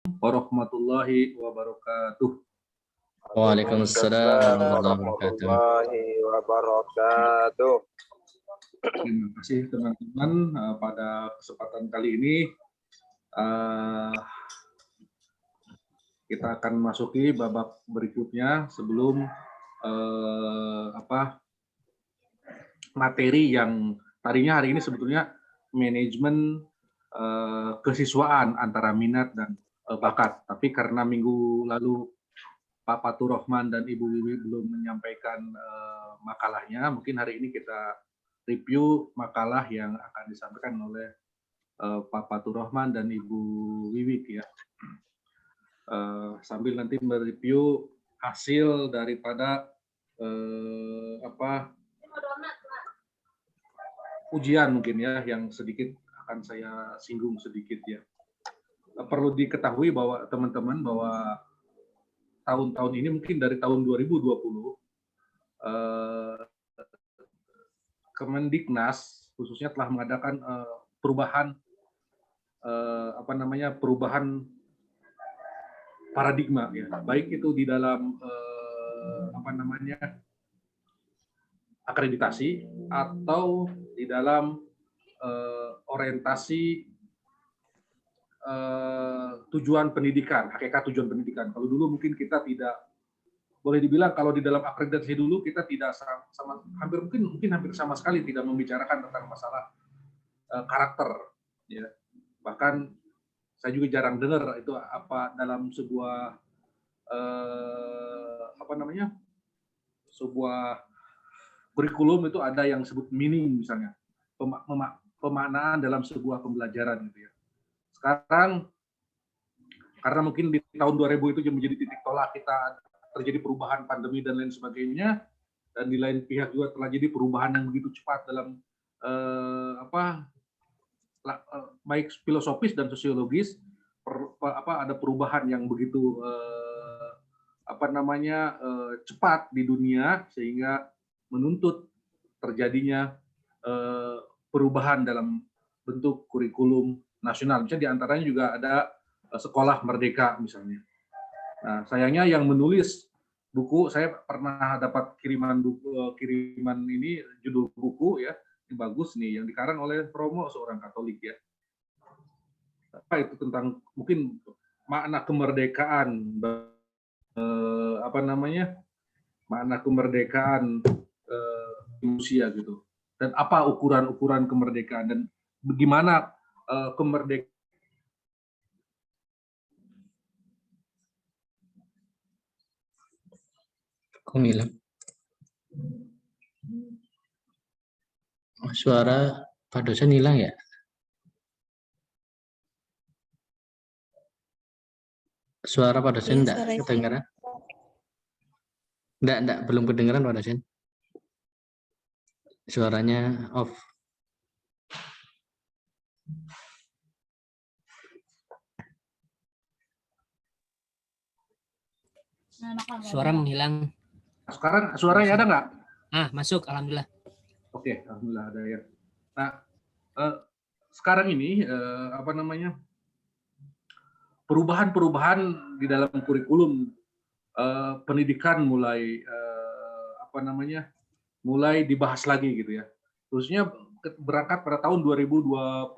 Warahmatullahi wabarakatuh. Waalaikumsalam warahmatullahi wabarakatuh. Terima kasih teman-teman. Pada kesempatan kali ini kita akan masuki babak berikutnya sebelum materi yang tadinya hari ini sebetulnya manajemen kesiswaan antara minat dan bakat. Tapi karena minggu lalu Pak Fatur Rahman dan Ibu Wiwi belum menyampaikan makalahnya, mungkin hari ini kita review makalah yang akan disampaikan oleh Pak Fatur Rahman dan Ibu Wiwi ya. Sambil nanti mereview hasil daripada ujian mungkin ya, yang sedikit akan saya singgung sedikit ya. Perlu diketahui bahwa teman-teman bahwa tahun-tahun ini mungkin dari tahun 2020 Kemendiknas khususnya telah mengadakan perubahan perubahan paradigma ya, baik itu di dalam akreditasi atau di dalam orientasi tujuan pendidikan, hakikat tujuan pendidikan. Kalau dulu mungkin kita tidak boleh dibilang, kalau di dalam akreditasi dulu kita tidak hampir sama sekali tidak membicarakan tentang masalah karakter ya. Bahkan saya juga jarang dengar itu apa dalam sebuah sebuah kurikulum itu ada yang disebut meaning misalnya, pemaknaan dalam sebuah pembelajaran gitu ya. Sekarang karena mungkin di tahun 2000 itu menjadi titik tolak kita, terjadi perubahan pandemi dan lain sebagainya, dan di lain pihak juga telah jadi perubahan yang begitu cepat dalam baik filosofis dan sosiologis, ada perubahan yang begitu cepat di dunia sehingga menuntut terjadinya perubahan dalam bentuk kurikulum nasional. Misalnya diantaranya juga ada Sekolah Merdeka misalnya. Nah, sayangnya yang menulis buku, saya pernah dapat kiriman ini, judul buku ya, ini bagus nih, yang dikarang oleh Romo, seorang Katolik ya. Apa itu tentang mungkin makna kemerdekaan, makna kemerdekaan manusia gitu, dan apa ukuran kemerdekaan dan bagaimana kemerdekaan. Suara Pak dosen hilang ya? Suara Pak dosen enggak kedengaran? Enggak, belum kedengaran Pak dosen. Suaranya off. Suara menghilang. Sekarang suaranya ada nggak? Masuk, alhamdulillah. Oke, alhamdulillah ada ya. Nah, sekarang ini perubahan di dalam kurikulum pendidikan mulai mulai dibahas lagi gitu ya. Khususnya berangkat pada tahun 2020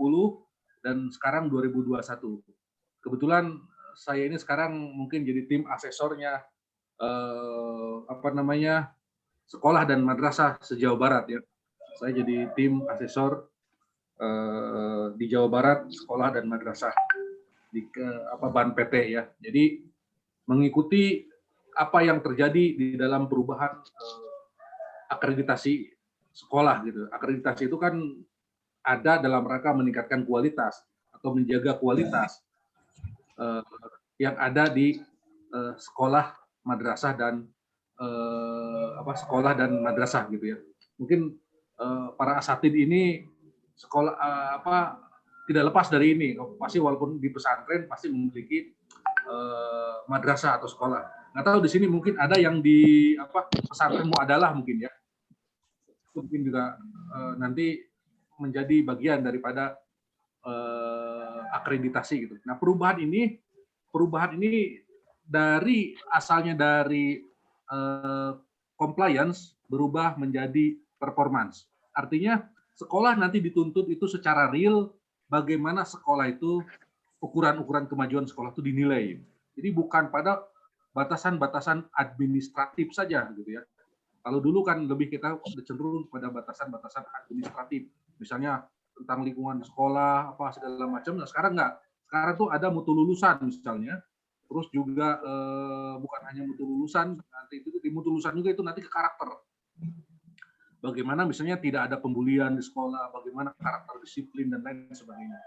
dan sekarang 2021. Kebetulan saya ini sekarang mungkin jadi tim asesornya sekolah dan madrasah se-Jawa Barat ya. Saya jadi tim asesor di Jawa Barat sekolah dan madrasah di Ban PT ya. Jadi mengikuti apa yang terjadi di dalam perubahan akreditasi sekolah gitu. Akreditasi itu kan ada dalam rangka meningkatkan kualitas atau menjaga kualitas yang ada di sekolah, madrasah dan sekolah dan madrasah gitu ya. Mungkin para asatid ini sekolah tidak lepas dari ini. Pasti walaupun di pesantren pasti memiliki madrasah atau sekolah. Nggak tahu di sini mungkin ada yang di pesantren muadalah mungkin ya. Mungkin juga nanti menjadi bagian daripada akreditasi gitu. Nah, perubahan ini perubahan ini asalnya dari compliance berubah menjadi performance. Artinya sekolah nanti dituntut itu secara real bagaimana sekolah itu, ukuran-ukuran kemajuan sekolah itu dinilai. Jadi bukan pada batasan-batasan administratif saja gitu ya. Kalau dulu kan lebih kita cenderung pada batasan-batasan administratif, misalnya tentang lingkungan sekolah apa segala macam. Nah, sekarang enggak. Sekarang tuh ada mutu lulusan misalnya. Terus juga bukan hanya mutu lulusan, nanti itu di mutu lulusan juga itu nanti ke karakter. Bagaimana misalnya tidak ada pembulian di sekolah, bagaimana karakter disiplin dan lain sebagainya.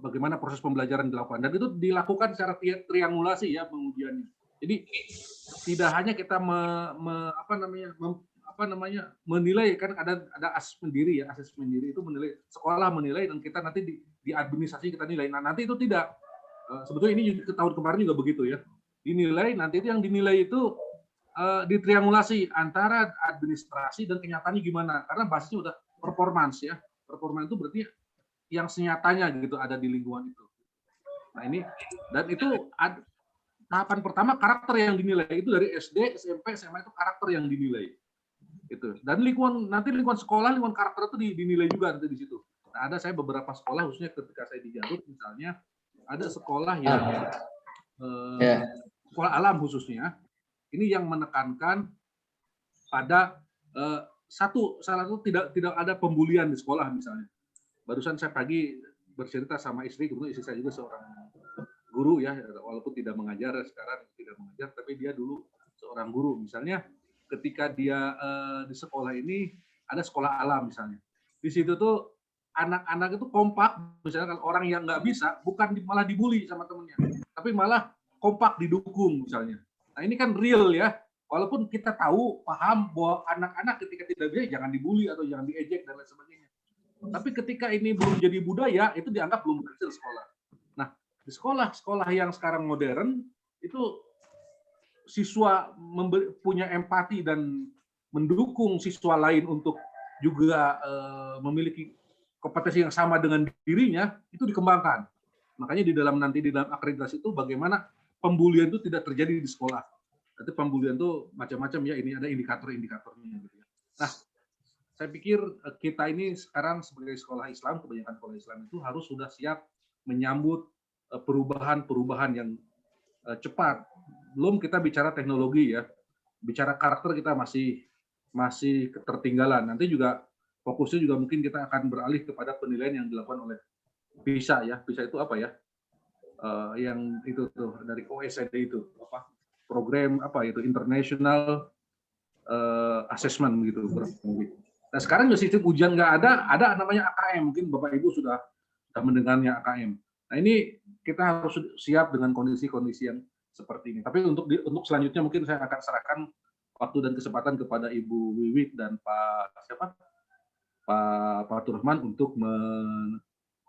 Bagaimana proses pembelajaran dilakukan, dan itu dilakukan secara triangulasi ya pengujiannya. Jadi tidak hanya kita menilai, kan ada asesmen diri ya, asesmen diri itu menilai, sekolah menilai dan kita nanti di administrasi kita nilai. Nah, nanti itu tidak. Sebetulnya ini juga tahun kemarin juga begitu ya. Dinilai, nanti itu yang dinilai itu ditriangulasi antara administrasi dan kenyataannya gimana. Karena basisnya udah performance ya. Performance itu berarti yang senyatanya gitu ada di lingkungan itu. Nah ini, dan itu tahapan pertama karakter yang dinilai itu dari SD, SMP, SMA itu karakter yang dinilai. Gitu. Dan nanti lingkungan sekolah, lingkungan karakter itu dinilai juga nanti di situ. Nah, ada saya beberapa sekolah khususnya ketika saya di Garut misalnya, ada sekolah yang sekolah alam khususnya, ini yang menekankan pada salah satu tidak ada pembulian di sekolah misalnya. Barusan saya pagi bercerita sama istri, kebetulan istri saya juga seorang guru ya, walaupun tidak mengajar sekarang tidak mengajar, tapi dia dulu seorang guru. Misalnya ketika dia di sekolah ini ada sekolah alam misalnya, di situ tuh anak-anak itu kompak, misalnya kalau orang yang nggak bisa bukan malah dibully sama temennya, tapi malah kompak didukung misalnya. Nah ini kan real ya, walaupun kita tahu paham bahwa anak-anak ketika tidak bisa jangan dibully atau jangan diejek dan lain sebagainya. Tapi ketika ini belum jadi budaya, itu dianggap belum berhasil sekolah. Nah, di sekolah yang sekarang modern, itu siswa punya empati dan mendukung siswa lain untuk juga memiliki kompetensi yang sama dengan dirinya, itu dikembangkan. Makanya di dalam akreditasi itu bagaimana pembulian itu tidak terjadi di sekolah. Nanti pembulian itu macam-macam ya, ini ada indikator-indikatornya. Gitu ya. Nah, saya pikir kita ini sekarang sebagai sekolah Islam, kebanyakan sekolah Islam itu harus sudah siap menyambut perubahan-perubahan yang cepat. Belum kita bicara teknologi ya, bicara karakter kita masih ketertinggalan. Nanti juga fokusnya juga mungkin kita akan beralih kepada penilaian yang dilakukan oleh PISA ya. PISA itu apa ya? Yang itu tuh dari OECD itu apa? Program apa itu? International Assessment gitu. Nah sekarang juga sistem ujian nggak ada namanya AKM. Mungkin Bapak Ibu sudah mendengarnya AKM. Nah ini kita harus siap dengan kondisi-kondisi yang seperti ini. Tapi untuk selanjutnya mungkin saya akan serahkan waktu dan kesempatan kepada Ibu Wiwik dan Pak Turahman untuk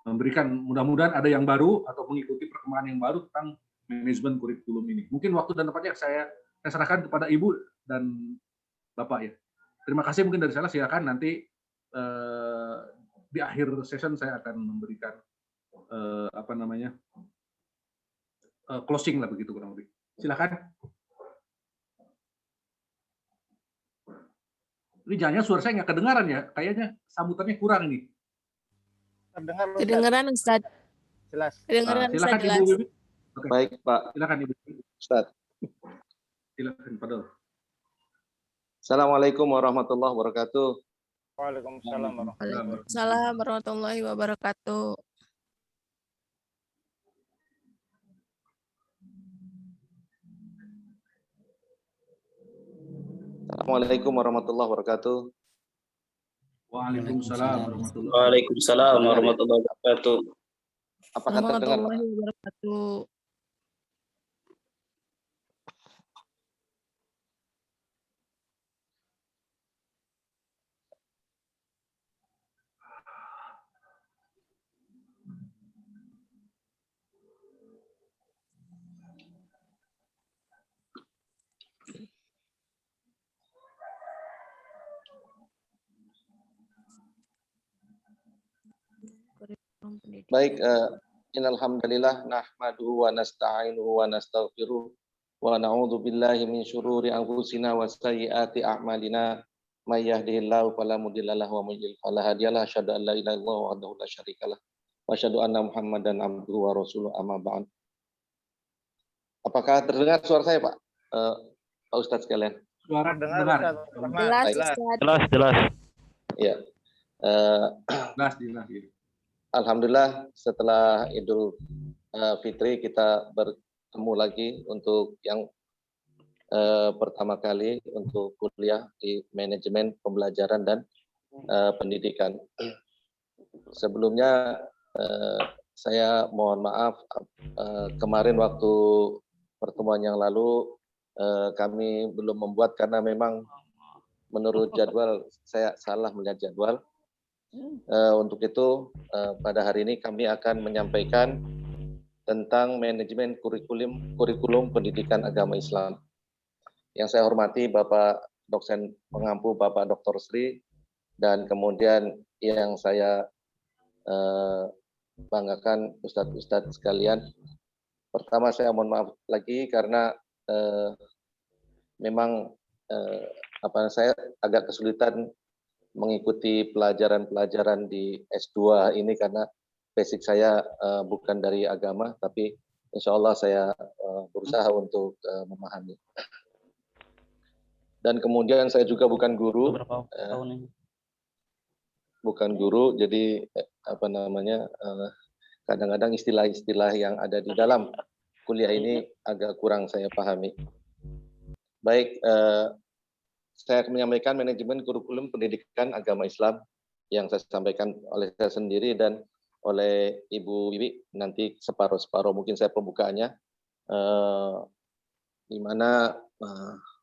memberikan, mudah-mudahan ada yang baru atau mengikuti perkembangan yang baru tentang manajemen kurikulum ini. Mungkin waktu dan tempatnya saya serahkan kepada Ibu dan Bapak ya. Terima kasih mungkin dari saya, silakan nanti di akhir session saya akan memberikan closing lah begitu kurang lebih. Silakan. Ini jangan suara saya nggak kedengaran ya, kayaknya sambutannya kurang ini. Kedengaran Ustaz. Jelas. Kedengaran Ustaz Silakan jelas. Ibu Wiwik. Oke. Baik Pak Silakan Ibu Ustaz. Silakan Fadol. Assalamualaikum warahmatullahi wabarakatuh. Waalaikumsalam warahmatullahi wabarakatuh. Waalaikumsalam warahmatullahi wabarakatuh. Assalamualaikum warahmatullahi wabarakatuh. Waalaikumsalam warahmatullahi wabarakatuh. Waalaikumsalam warahmatullahi wabarakatuh. Apakah terdengar Pak? Warahmatullahi wabarakatuh. Baik, Innal hamdalillah nahmaduhu wa nasta'inuhu wa nastaghfiruh wa na'udzu billahi min syururi anfusina wa sayyiati a'malina. May yahdihillahu fala mudhillalah wa may yudhlil fala hadiyalah. Asyhadu an la ilaha illallah wahdahu la syarikalah wa asyhadu anna Muhammadan abduhu wa rasuluh, amma ba'd. Apakah terdengar suara saya, Pak? Pak Ustadz sekalian. Suara Dengar, dengar. Ustaz. Rahman. Jelas, Baik. Ustaz. Jelas. Ya. Eh, Jelas. Alhamdulillah setelah Idul Fitri kita bertemu lagi untuk yang pertama kali untuk kuliah di manajemen pembelajaran dan pendidikan. Sebelumnya saya mohon maaf kemarin waktu pertemuan yang lalu kami belum membuat karena memang menurut jadwal saya salah melihat jadwal. Untuk itu pada hari ini kami akan menyampaikan tentang manajemen kurikulum pendidikan agama Islam. Yang saya hormati Bapak dosen pengampu Bapak Dr. Sri, dan kemudian yang saya banggakan Ustadz sekalian. Pertama saya mohon maaf lagi karena memang saya agak kesulitan mengikuti pelajaran-pelajaran di S2 ini karena basic saya bukan dari agama, tapi insya Allah saya berusaha untuk memahami. Dan kemudian saya juga bukan guru, jadi kadang-kadang istilah-istilah yang ada di dalam kuliah ini agak kurang saya pahami. Baik, saya akan menyampaikan manajemen kurikulum pendidikan agama Islam yang saya sampaikan oleh saya sendiri dan oleh Ibu Wiwi, nanti separuh-separuh mungkin saya pembukaannya, di mana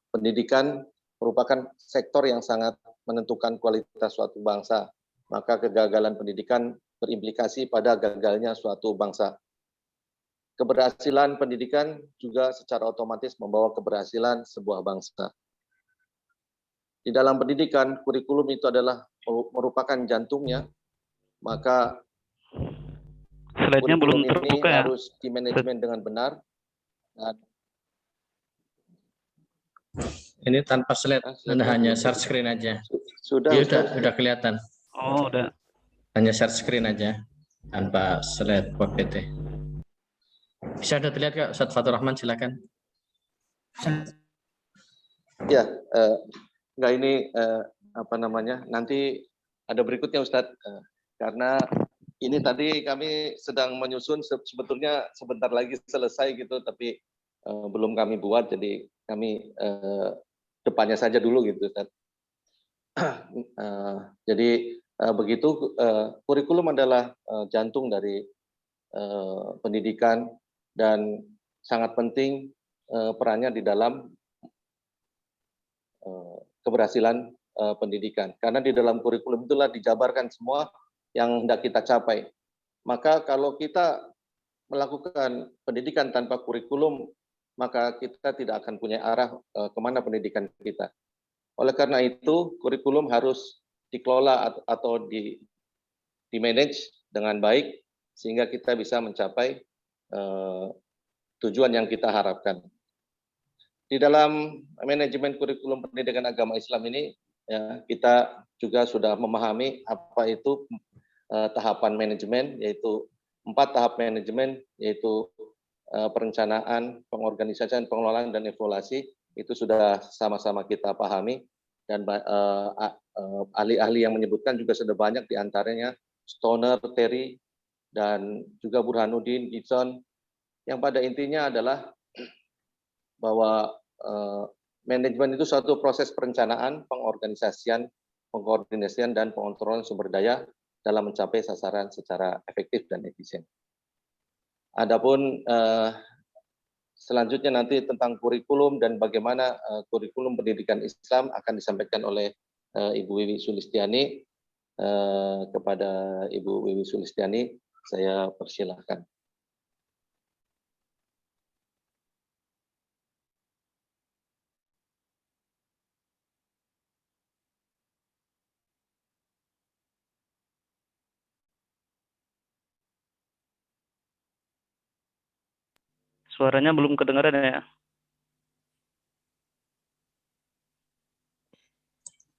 pendidikan merupakan sektor yang sangat menentukan kualitas suatu bangsa, maka kegagalan pendidikan berimplikasi pada gagalnya suatu bangsa. Keberhasilan pendidikan juga secara otomatis membawa keberhasilan sebuah bangsa. Di dalam pendidikan, kurikulum itu adalah merupakan jantungnya, maka Slide-nya belum kurikulum ini terbuka ya? harus dimanajemen dengan benar. Dan Ini tanpa slide, Anda hanya share screen aja. sudah, Dia Ustaz. udah kelihatan. Oh, udah. Hanya share screen aja, tanpa slide PPT. Bisa Anda terlihat Kak, Ustadz Fatur Rahman, silakan. Ya, enggak ini nanti ada berikutnya Ustadz, karena ini tadi kami sedang menyusun, sebetulnya sebentar lagi selesai gitu, tapi belum kami buat, jadi kami depannya saja dulu gitu Ustadz. Jadi begitu, kurikulum adalah jantung dari pendidikan dan sangat penting perannya di dalam keberhasilan pendidikan. Karena di dalam kurikulum itulah dijabarkan semua yang hendak kita capai. Maka kalau kita melakukan pendidikan tanpa kurikulum, maka kita tidak akan punya arah kemana pendidikan kita. Oleh karena itu, kurikulum harus dikelola atau di-manage dengan baik, sehingga kita bisa mencapai tujuan yang kita harapkan. Di dalam manajemen kurikulum pendidikan agama Islam ini, ya, kita juga sudah memahami apa itu tahapan manajemen, yaitu 4 tahap manajemen, yaitu perencanaan, pengorganisasian, pengelolaan, dan evaluasi. Itu sudah sama-sama kita pahami, dan ahli-ahli yang menyebutkan juga sudah banyak, diantaranya Stoner, Terry, dan juga Burhanuddin, Gibson, yang pada intinya adalah bahwa manajemen itu suatu proses perencanaan, pengorganisasian, dan pengontrolan sumber daya dalam mencapai sasaran secara efektif dan efisien. Adapun selanjutnya nanti tentang kurikulum dan bagaimana kurikulum pendidikan Islam akan disampaikan oleh Ibu Wiwi Sulistiani. Kepada Ibu Wiwi Sulistiani, saya persilahkan. Suaranya belum kedengaran ya.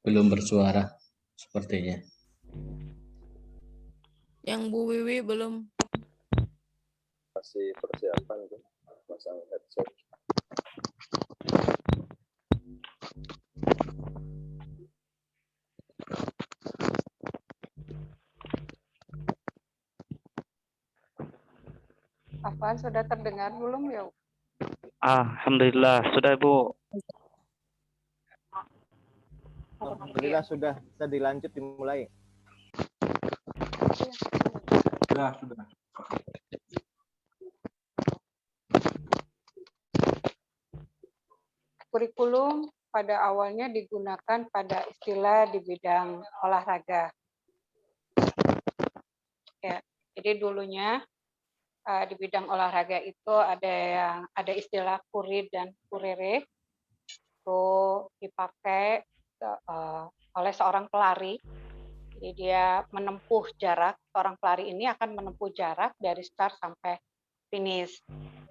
Belum bersuara sepertinya. Yang Bu Wiwi belum. Masih persiapan tuh pasang headset. Afan sudah terdengar belum ya? Alhamdulillah sudah Bu. Alhamdulillah sudah bisa dilanjut dimulai. Sudah. Kurikulum pada awalnya digunakan pada istilah di bidang olahraga. Ya, jadi dulunya di bidang olahraga itu ada istilah kurir dan kurere, itu dipakai oleh seorang pelari. Jadi dia menempuh jarak, seorang pelari ini akan menempuh jarak dari start sampai finish.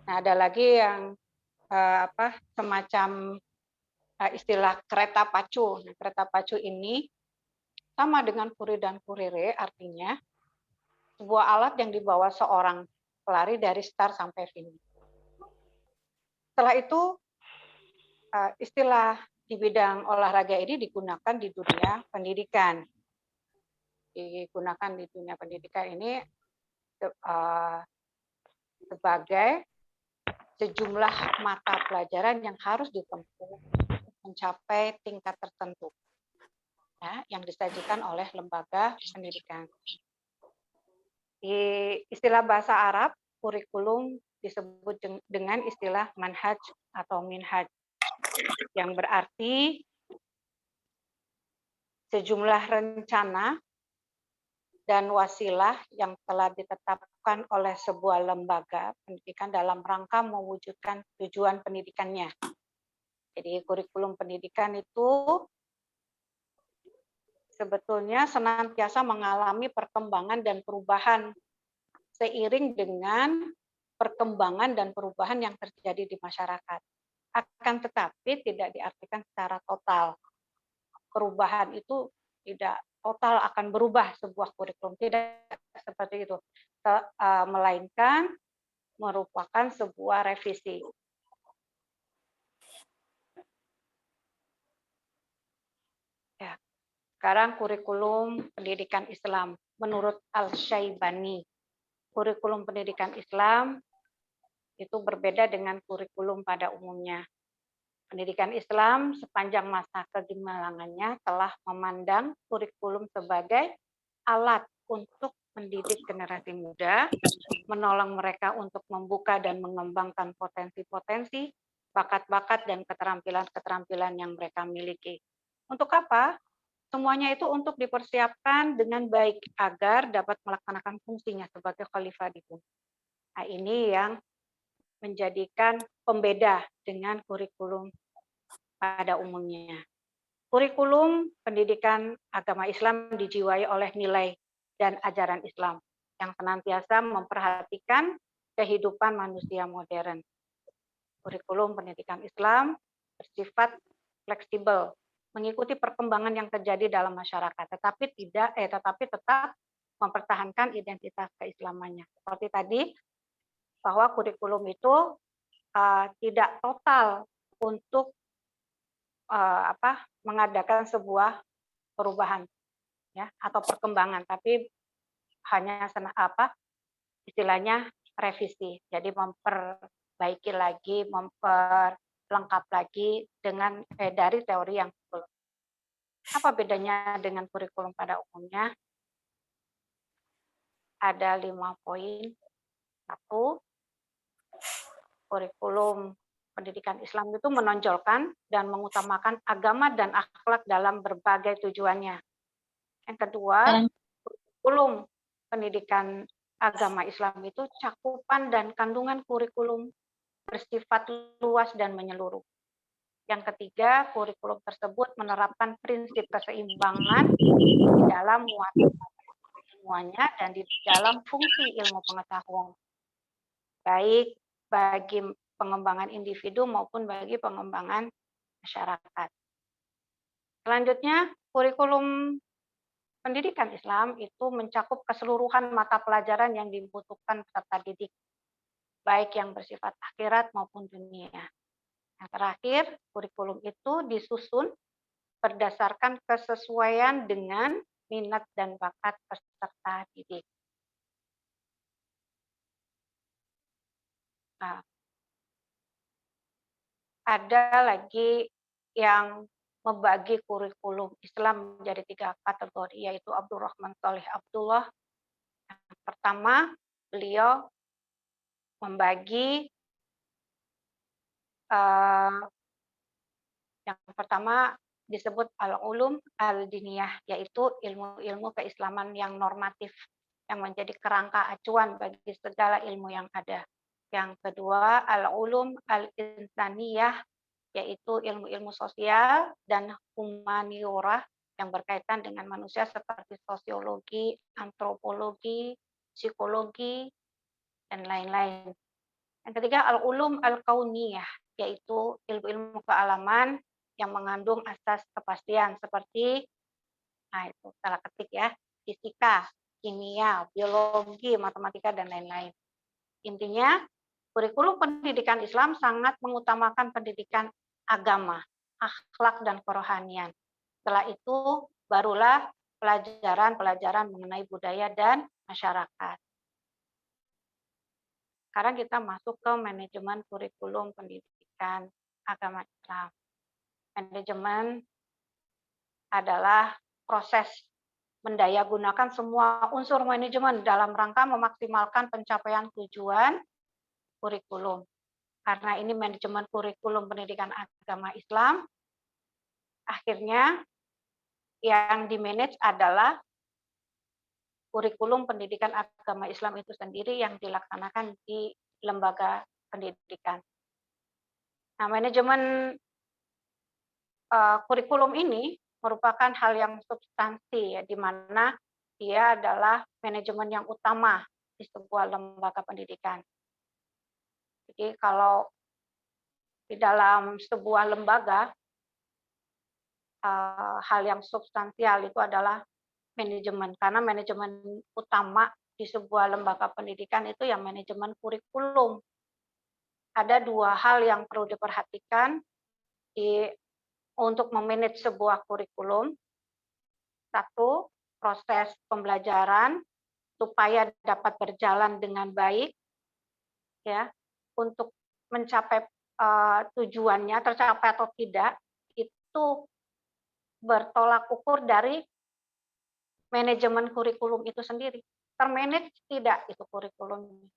Nah, ada lagi yang semacam istilah kereta pacu. Nah, kereta pacu ini sama dengan kurir dan kurere, artinya sebuah alat yang dibawa seorang pelari dari start sampai finish. Setelah itu istilah di bidang olahraga ini digunakan di dunia pendidikan. Digunakan di dunia pendidikan ini sebagai sejumlah mata pelajaran yang harus ditempuh mencapai tingkat tertentu, ya, yang disajikan oleh lembaga pendidikan. Di istilah bahasa Arab, kurikulum disebut dengan istilah manhaj atau minhaj, yang berarti sejumlah rencana dan wasilah yang telah ditetapkan oleh sebuah lembaga pendidikan dalam rangka mewujudkan tujuan pendidikannya. Jadi kurikulum pendidikan itu sebetulnya senantiasa mengalami perkembangan dan perubahan seiring dengan perkembangan dan perubahan yang terjadi di masyarakat. Akan tetapi tidak diartikan secara total. Perubahan itu tidak total akan berubah sebuah kurikulum, tidak seperti itu, melainkan merupakan sebuah revisi. Ya. Sekarang kurikulum pendidikan Islam menurut Al-Syaibani. Kurikulum pendidikan Islam itu berbeda dengan kurikulum pada umumnya. Pendidikan Islam sepanjang masa kegemilangannya telah memandang kurikulum sebagai alat untuk mendidik generasi muda, menolong mereka untuk membuka dan mengembangkan potensi-potensi, bakat-bakat, dan keterampilan-keterampilan yang mereka miliki. Untuk apa? Semuanya itu untuk dipersiapkan dengan baik agar dapat melaksanakan fungsinya sebagai khalifah di bumi. Nah, ini yang menjadikan pembeda dengan kurikulum pada umumnya. Kurikulum pendidikan agama Islam dijiwai oleh nilai dan ajaran Islam yang senantiasa memperhatikan kehidupan manusia modern. Kurikulum pendidikan Islam bersifat fleksibel, mengikuti perkembangan yang terjadi dalam masyarakat, tetapi tetap mempertahankan identitas keislamannya. Seperti tadi, bahwa kurikulum itu tidak total untuk mengadakan sebuah perubahan, ya, atau perkembangan, tapi hanya istilahnya revisi. Jadi memperbaiki lagi, memperlengkap lagi dengan dari teori yang sebelum. Apa bedanya dengan kurikulum pada umumnya? Ada 5 poin. 1, kurikulum pendidikan Islam itu menonjolkan dan mengutamakan agama dan akhlak dalam berbagai tujuannya. Yang kedua, kurikulum pendidikan agama Islam itu cakupan dan kandungan kurikulum bersifat luas dan menyeluruh. Yang ketiga, kurikulum tersebut menerapkan prinsip keseimbangan di dalam semuanya dan di dalam fungsi ilmu pengetahuan, baik bagi pengembangan individu maupun bagi pengembangan masyarakat. Selanjutnya, kurikulum pendidikan Islam itu mencakup keseluruhan mata pelajaran yang dibutuhkan peserta didik, baik yang bersifat akhirat maupun dunia. Yang terakhir, kurikulum itu disusun berdasarkan kesesuaian dengan minat dan bakat peserta didik. Nah, ada lagi yang membagi kurikulum Islam menjadi 3 kategori, yaitu Abdurrahman Shalih Abdullah. Yang pertama, beliau membagi yang pertama disebut al-ulum al-diniyah, yaitu ilmu-ilmu keislaman yang normatif, yang menjadi kerangka acuan bagi segala ilmu yang ada. Yang kedua, al-ulum al-insaniyah, yaitu ilmu-ilmu sosial dan humaniora yang berkaitan dengan manusia seperti sosiologi, antropologi, psikologi, dan lain-lain. Yang ketiga, al-ulum al-kauniyah, yaitu ilmu-ilmu kealaman yang mengandung asas kepastian seperti, nah itu salah ketik ya, fisika, kimia, biologi, matematika, dan lain-lain. Intinya, kurikulum pendidikan Islam sangat mengutamakan pendidikan agama, akhlak, dan kerohanian. Setelah itu, barulah pelajaran-pelajaran mengenai budaya dan masyarakat. Sekarang kita masuk ke manajemen kurikulum pendidikan agama Islam. Manajemen adalah proses mendayagunakan semua unsur manajemen dalam rangka memaksimalkan pencapaian tujuan kurikulum. Karena ini manajemen kurikulum pendidikan agama Islam, akhirnya yang dimanage adalah kurikulum pendidikan agama Islam itu sendiri yang dilaksanakan di lembaga pendidikan. Nah, manajemen kurikulum ini merupakan hal yang substansi, ya, di mana dia adalah manajemen yang utama di sebuah lembaga pendidikan. Jadi kalau di dalam sebuah lembaga, hal yang substansial itu adalah manajemen, karena manajemen utama di sebuah lembaga pendidikan itu yang manajemen kurikulum. Ada 2 hal yang perlu diperhatikan untuk memanage sebuah kurikulum. 1, proses pembelajaran supaya dapat berjalan dengan baik, ya, untuk mencapai tujuannya tercapai atau tidak itu bertolak ukur dari manajemen kurikulum itu sendiri. Termanage tidak itu kurikulumnya.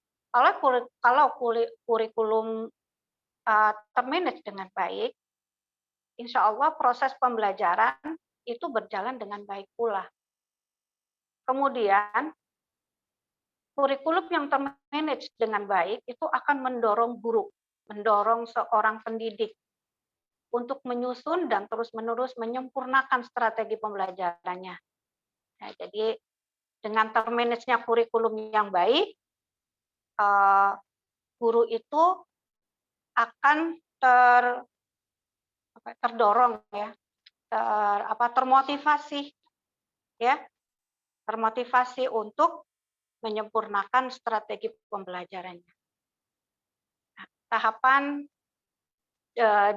Kalau kurikulum termanage dengan baik, insya Allah proses pembelajaran itu berjalan dengan baik pula. Kemudian, kurikulum yang termanage dengan baik itu akan mendorong guru, mendorong seorang pendidik untuk menyusun dan terus-menerus menyempurnakan strategi pembelajarannya. Nah, jadi dengan termanage-nya kurikulum yang baik, guru itu akan terdorong, ya, termotivasi, ya, termotivasi untuk menyempurnakan strategi pembelajarannya. Nah, tahapan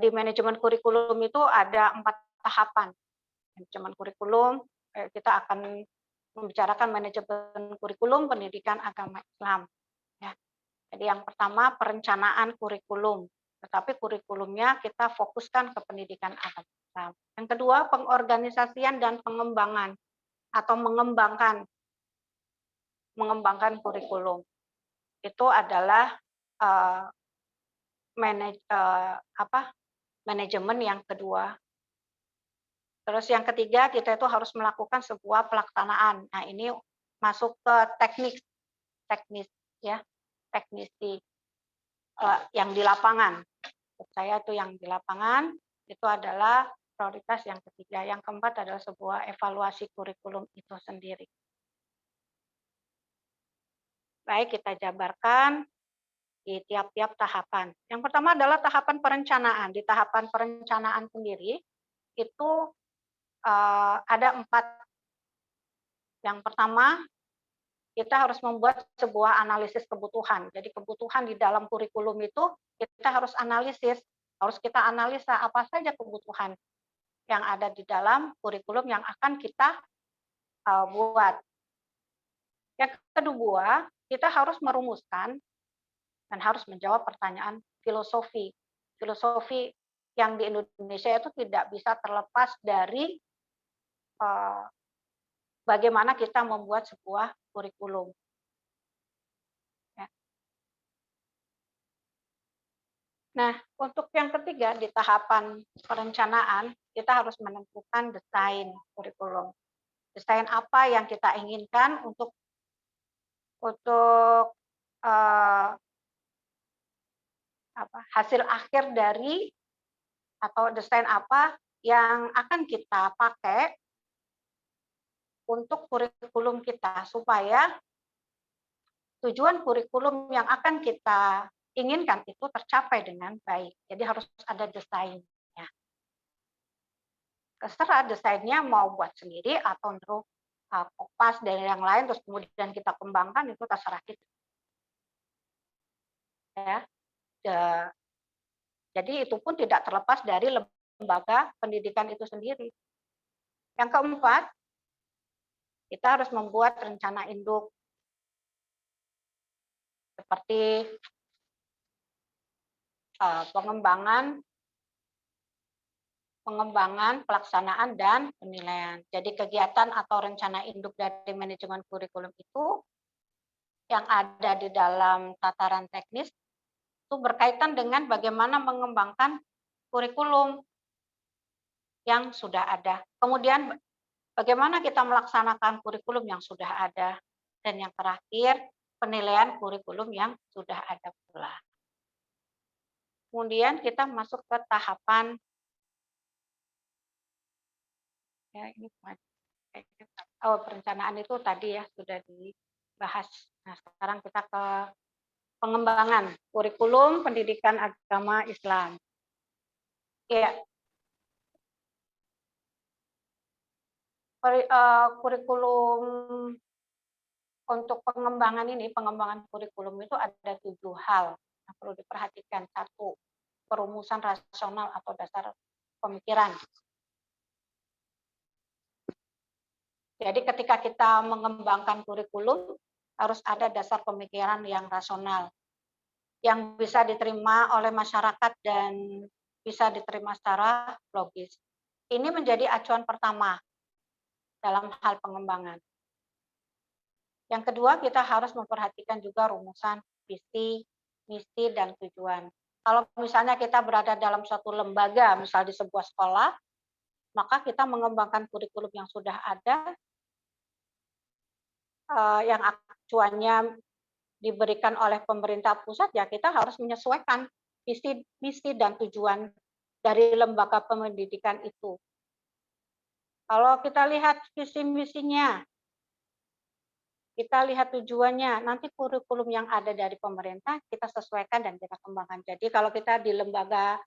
di manajemen kurikulum itu ada 4 tahapan. Manajemen kurikulum, kita akan membicarakan manajemen kurikulum pendidikan agama Islam. Ya. Jadi yang pertama perencanaan kurikulum, tetapi kurikulumnya kita fokuskan ke pendidikan agama Islam. Yang kedua pengorganisasian dan pengembangan atau mengembangkan kurikulum. Itu adalah manajemen yang kedua. Terus yang ketiga kita itu harus melakukan sebuah pelaksanaan. Nah, ini masuk ke teknisi yang di lapangan. Saya itu yang di lapangan itu adalah prioritas yang ketiga. Yang keempat adalah sebuah evaluasi kurikulum itu sendiri. Baik, kita jabarkan di tiap-tiap tahapan. Yang pertama adalah tahapan perencanaan. Di tahapan perencanaan sendiri itu ada 4. Yang pertama, kita harus membuat sebuah analisis kebutuhan. Jadi kebutuhan di dalam kurikulum itu kita harus analisis, harus kita analisa apa saja kebutuhan yang ada di dalam kurikulum yang akan kita buat. Yang kedua, kita harus merumuskan dan harus menjawab pertanyaan filosofi. Filosofi yang di Indonesia itu tidak bisa terlepas dari bagaimana kita membuat sebuah kurikulum. Ya. Nah, untuk yang ketiga di tahapan perencanaan, kita harus menentukan desain kurikulum. Desain apa yang kita inginkan untuk hasil akhir dari atau desain apa yang akan kita pakai untuk kurikulum kita supaya tujuan kurikulum yang akan kita inginkan itu tercapai dengan baik. Jadi harus ada desainnya. Terserah desainnya mau buat sendiri atau untuk kopas dari yang lain terus kemudian kita kembangkan, itu terserah kita. Ya. Jadi itu pun tidak terlepas dari lembaga pendidikan itu sendiri. Yang keempat, kita harus membuat rencana induk seperti pengembangan, pelaksanaan, dan penilaian. Jadi kegiatan atau rencana induk dari manajemen kurikulum itu yang ada di dalam tataran teknis itu berkaitan dengan bagaimana mengembangkan kurikulum yang sudah ada. Kemudian bagaimana kita melaksanakan kurikulum yang sudah ada. Dan yang terakhir, penilaian kurikulum yang sudah ada pula. Kemudian kita masuk ke tahapan perencanaan itu tadi ya sudah dibahas. Nah, sekarang kita ke pengembangan kurikulum pendidikan agama Islam. Ya. Kurikulum untuk pengembangan kurikulum itu ada 7 hal yang perlu diperhatikan. 1, perumusan rasional atau dasar pemikiran. Jadi ketika kita mengembangkan kurikulum harus ada dasar pemikiran yang rasional, yang bisa diterima oleh masyarakat dan bisa diterima secara logis. Ini menjadi acuan pertama dalam hal pengembangan. Yang kedua, kita harus memperhatikan juga rumusan visi, misi, dan tujuan. Kalau misalnya kita berada dalam suatu lembaga, misal di sebuah sekolah, maka kita mengembangkan kurikulum yang sudah ada, yang acuannya diberikan oleh pemerintah pusat, ya kita harus menyesuaikan visi, misi, dan tujuan dari lembaga pendidikan itu. Kalau kita lihat visi misinya, kita lihat tujuannya, nanti kurikulum yang ada dari pemerintah kita sesuaikan dan kita kembangkan. Jadi kalau kita di lembaga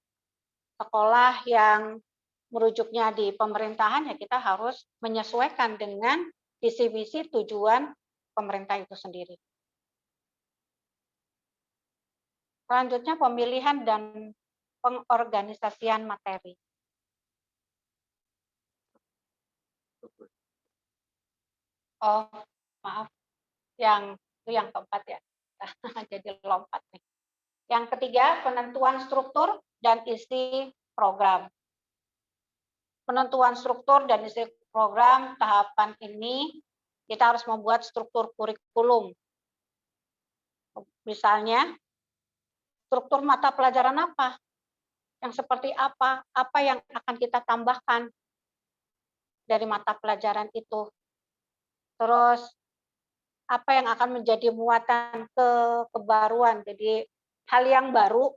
sekolah yang merujuknya di pemerintahan, ya kita harus menyesuaikan dengan visi misi tujuan pemerintah itu sendiri. Selanjutnya pemilihan dan pengorganisasian materi. Oh, maaf. Itu yang keempat ya. Jadi lompat nih. Yang ketiga, penentuan struktur dan isi program. Penentuan struktur dan isi program tahapan ini kita harus membuat struktur kurikulum. Misalnya, struktur mata pelajaran apa? Yang seperti apa? Apa yang akan kita tambahkan dari mata pelajaran itu? Terus, apa yang akan menjadi muatan kebaruan? Jadi, hal yang baru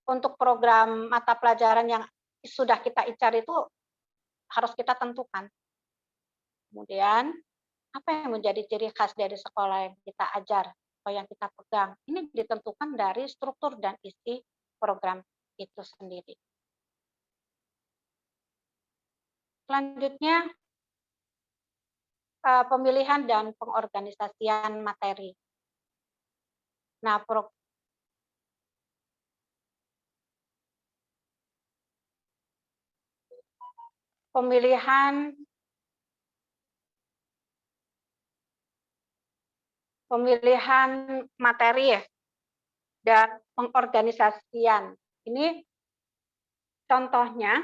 untuk program mata pelajaran yang sudah kita incar itu harus kita tentukan. Kemudian, apa yang menjadi ciri khas dari sekolah yang kita ajar? apa yang kita pegang. Ini ditentukan dari struktur dan isi program itu sendiri. Selanjutnya, pemilihan dan pengorganisasian materi. Nah, pemilihan materi ya, dan pengorganisasian. Ini contohnya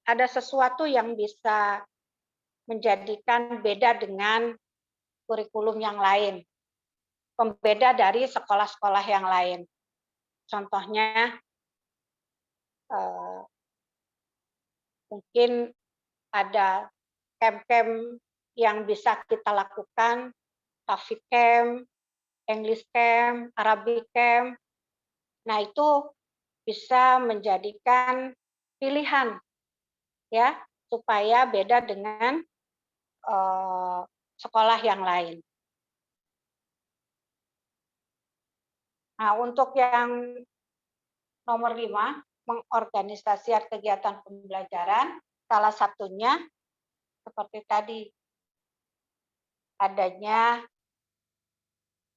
ada sesuatu yang bisa menjadikan beda dengan kurikulum yang lain, pembeda dari sekolah-sekolah yang lain. Contohnya mungkin ada camp-camp yang bisa kita lakukan, Tafsir camp, English camp, Arabic camp. Nah, itu bisa menjadikan pilihan ya, supaya beda dengan sekolah yang lain. Nah, untuk yang nomor 5, mengorganisasikan kegiatan pembelajaran, salah satunya seperti tadi, adanya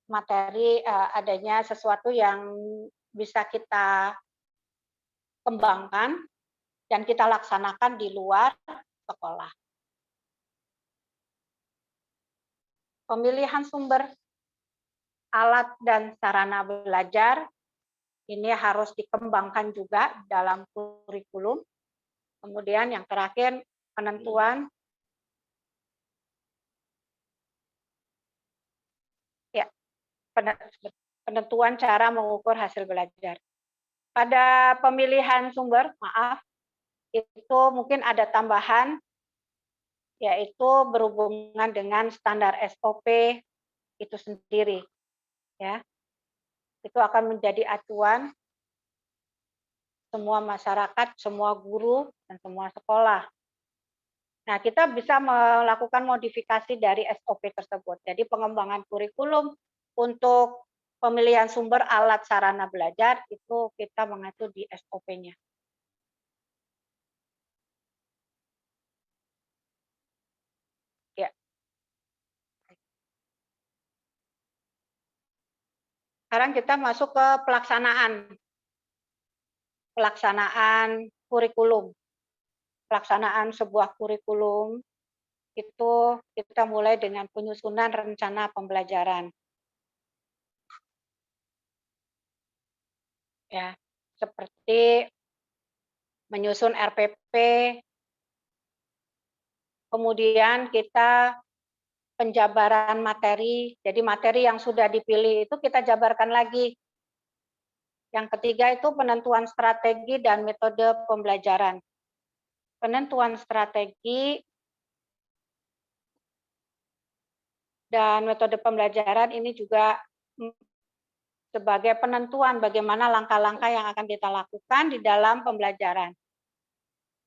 materi, adanya sesuatu yang bisa kita kembangkan dan kita laksanakan di luar sekolah. Pemilihan sumber alat dan sarana belajar ini harus dikembangkan juga dalam kurikulum. Kemudian yang terakhir, penentuan penentuan cara mengukur hasil belajar. Pada pemilihan sumber, itu mungkin ada tambahan, yaitu berhubungan dengan standar SOP itu sendiri. Ya, itu akan menjadi acuan semua masyarakat, semua guru, dan semua sekolah. Nah, kita bisa melakukan modifikasi dari SOP tersebut. Jadi pengembangan kurikulum untuk pemilihan sumber alat sarana belajar itu kita mengacu di SOP-nya. Ya. Sekarang kita masuk ke pelaksanaan kurikulum. Pelaksanaan sebuah kurikulum itu kita mulai dengan penyusunan rencana pembelajaran. Ya, seperti menyusun RPP, kemudian kita penjabaran materi. Jadi materi yang sudah dipilih itu kita jabarkan lagi. Yang ketiga itu penentuan strategi dan metode pembelajaran. Penentuan strategi dan metode pembelajaran ini juga sebagai penentuan bagaimana langkah-langkah yang akan kita lakukan di dalam pembelajaran.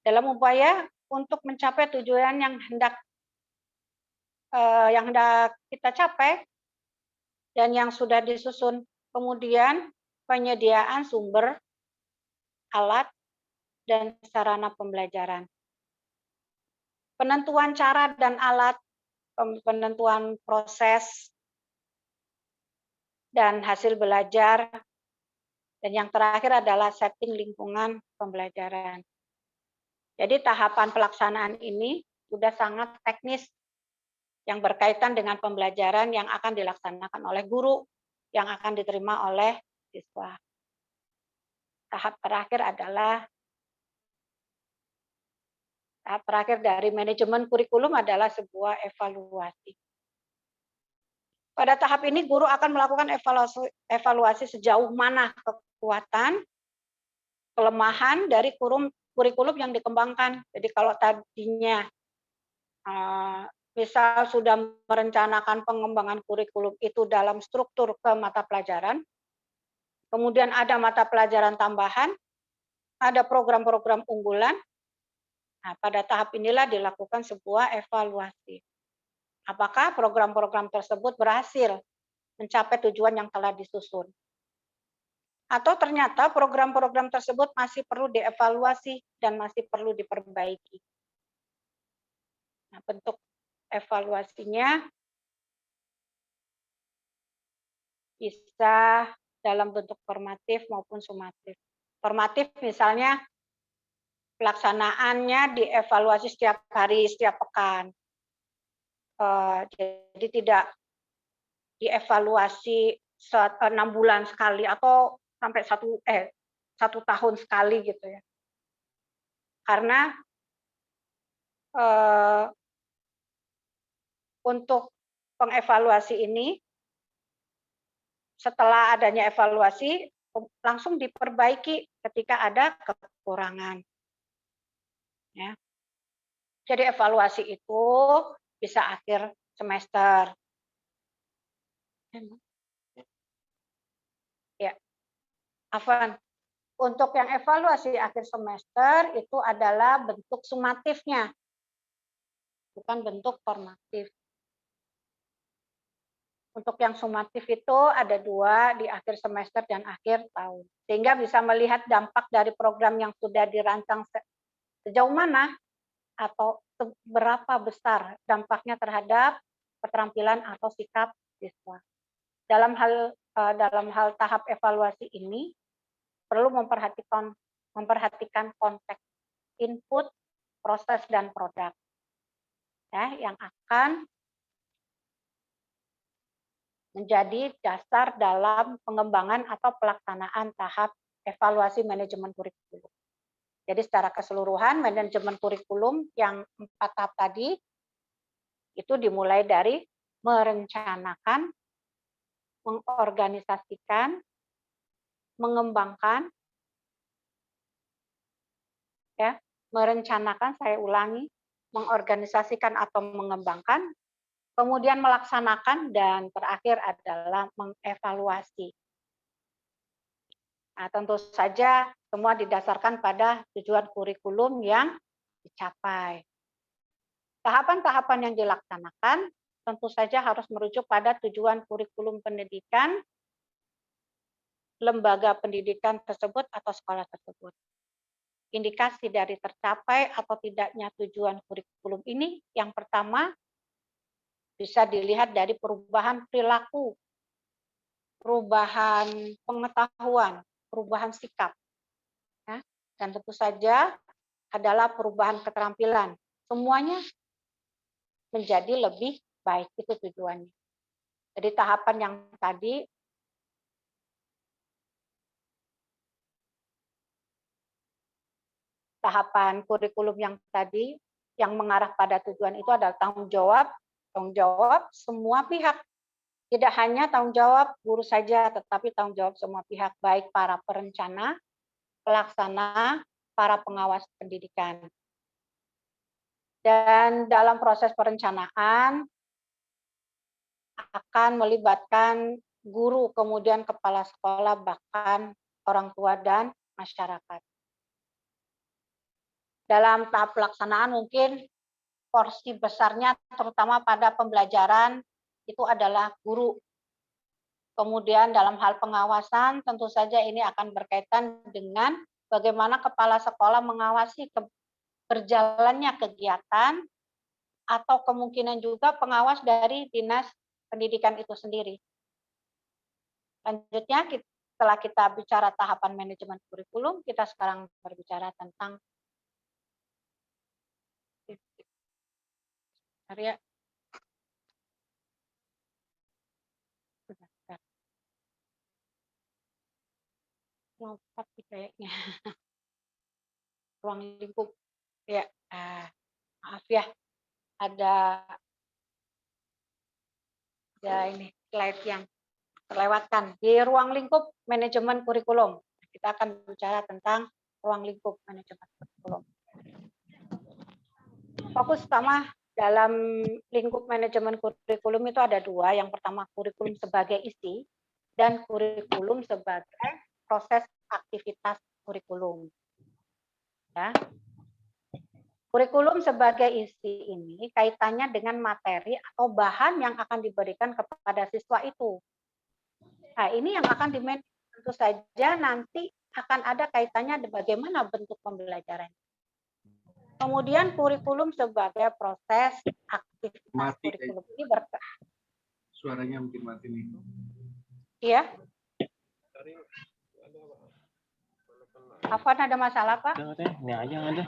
Dalam upaya untuk mencapai tujuan yang hendak kita capai dan yang sudah disusun. Kemudian penyediaan sumber, alat, dan sarana pembelajaran. Penentuan cara dan alat, penentuan proses, dan hasil belajar, dan yang terakhir adalah setting lingkungan pembelajaran. Jadi tahapan pelaksanaan ini sudah sangat teknis yang berkaitan dengan pembelajaran yang akan dilaksanakan oleh guru, yang akan diterima oleh siswa. Tahap terakhir dari manajemen kurikulum adalah sebuah evaluasi. Pada tahap ini guru akan melakukan evaluasi sejauh mana kekuatan, kelemahan dari kurikulum yang dikembangkan. Jadi kalau tadinya misal sudah merencanakan pengembangan kurikulum itu dalam struktur ke mata pelajaran, kemudian ada mata pelajaran tambahan, ada program-program unggulan, Nah, pada tahap inilah dilakukan sebuah evaluasi. Apakah program-program tersebut berhasil mencapai tujuan yang telah disusun? Atau ternyata program-program tersebut masih perlu dievaluasi dan masih perlu diperbaiki. Nah, bentuk evaluasinya bisa dalam bentuk formatif maupun sumatif. Formatif misalnya pelaksanaannya dievaluasi setiap hari, setiap pekan. Jadi tidak dievaluasi 6 bulan sekali atau sampai 1 tahun sekali gitu ya. Karena untuk pengevaluasi ini setelah adanya evaluasi langsung diperbaiki ketika ada kekurangan. Ya. Jadi evaluasi itu bisa akhir semester. Ya, Afwan. Untuk yang evaluasi akhir semester itu adalah bentuk sumatifnya, bukan bentuk formatif. Untuk yang sumatif itu ada 2 di akhir semester dan akhir tahun. Sehingga bisa melihat dampak dari program yang sudah dirancang sejauh mana atau seberapa besar dampaknya terhadap keterampilan atau sikap siswa. Dalam hal tahap evaluasi ini perlu memperhatikan konteks input, proses dan produk. Ya, yang akan menjadi dasar dalam pengembangan atau pelaksanaan tahap evaluasi manajemen kurikulum. Jadi secara keseluruhan manajemen kurikulum yang 4 tahap tadi itu dimulai dari merencanakan, mengorganisasikan, mengembangkan, ya, merencanakan, saya ulangi, mengorganisasikan atau mengembangkan, kemudian melaksanakan, dan terakhir adalah mengevaluasi. Nah, tentu saja semua didasarkan pada tujuan kurikulum yang dicapai. Tahapan-tahapan yang dilaksanakan tentu saja harus merujuk pada tujuan kurikulum pendidikan, lembaga pendidikan tersebut atau sekolah tersebut. Indikasi dari tercapai atau tidaknya tujuan kurikulum ini, yang pertama bisa dilihat dari perubahan perilaku, perubahan pengetahuan, perubahan sikap, ya, dan tentu saja adalah perubahan keterampilan. Semuanya menjadi lebih baik, itu tujuannya. Jadi tahapan yang tadi tahapan kurikulum yang tadi yang mengarah pada tujuan itu adalah tanggung jawab semua pihak. Tidak hanya tanggung jawab guru saja, tetapi tanggung jawab semua pihak, baik para perencana, pelaksana, para pengawas pendidikan. Dan dalam proses perencanaan akan melibatkan guru, kemudian kepala sekolah, bahkan orang tua dan masyarakat. Dalam tahap pelaksanaan mungkin porsi besarnya terutama pada pembelajaran itu adalah guru. Kemudian dalam hal pengawasan tentu saja ini akan berkaitan dengan bagaimana kepala sekolah mengawasi berjalannya kegiatan atau kemungkinan juga pengawas dari dinas pendidikan itu sendiri. Selanjutnya setelah kita bicara tahapan manajemen kurikulum, kita sekarang berbicara tentang area lompat kayaknya ruang lingkup ya. Maaf ya, ada ini slide yang terlewatkan di ruang lingkup manajemen kurikulum. Kita akan bicara tentang ruang lingkup manajemen kurikulum. Fokus utama dalam lingkup manajemen kurikulum itu ada 2. Yang pertama kurikulum sebagai isi dan kurikulum sebagai proses aktivitas kurikulum. Ya. Kurikulum sebagai isi ini kaitannya dengan materi atau bahan yang akan diberikan kepada siswa itu. Nah, ini yang akan dimanage. Tentu saja nanti akan ada kaitannya bagaimana bentuk pembelajaran. Kemudian kurikulum sebagai proses aktivitas Mati, kurikulum ini suaranya mungkin mati nih. ya. Afwan ada masalah, Pak? Ini aja yang ada.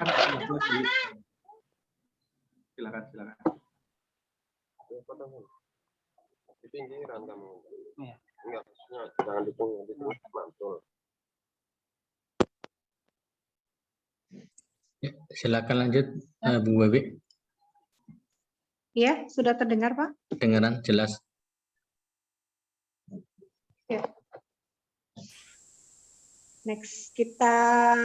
Silakan, silakan. Di pinggiran kamu. Iya. Enggak, jangan di tengah mantul. Ya, silakan lanjut, Bu Wewi. Iya, sudah terdengar, Pak? Kedengaran jelas. Next, kita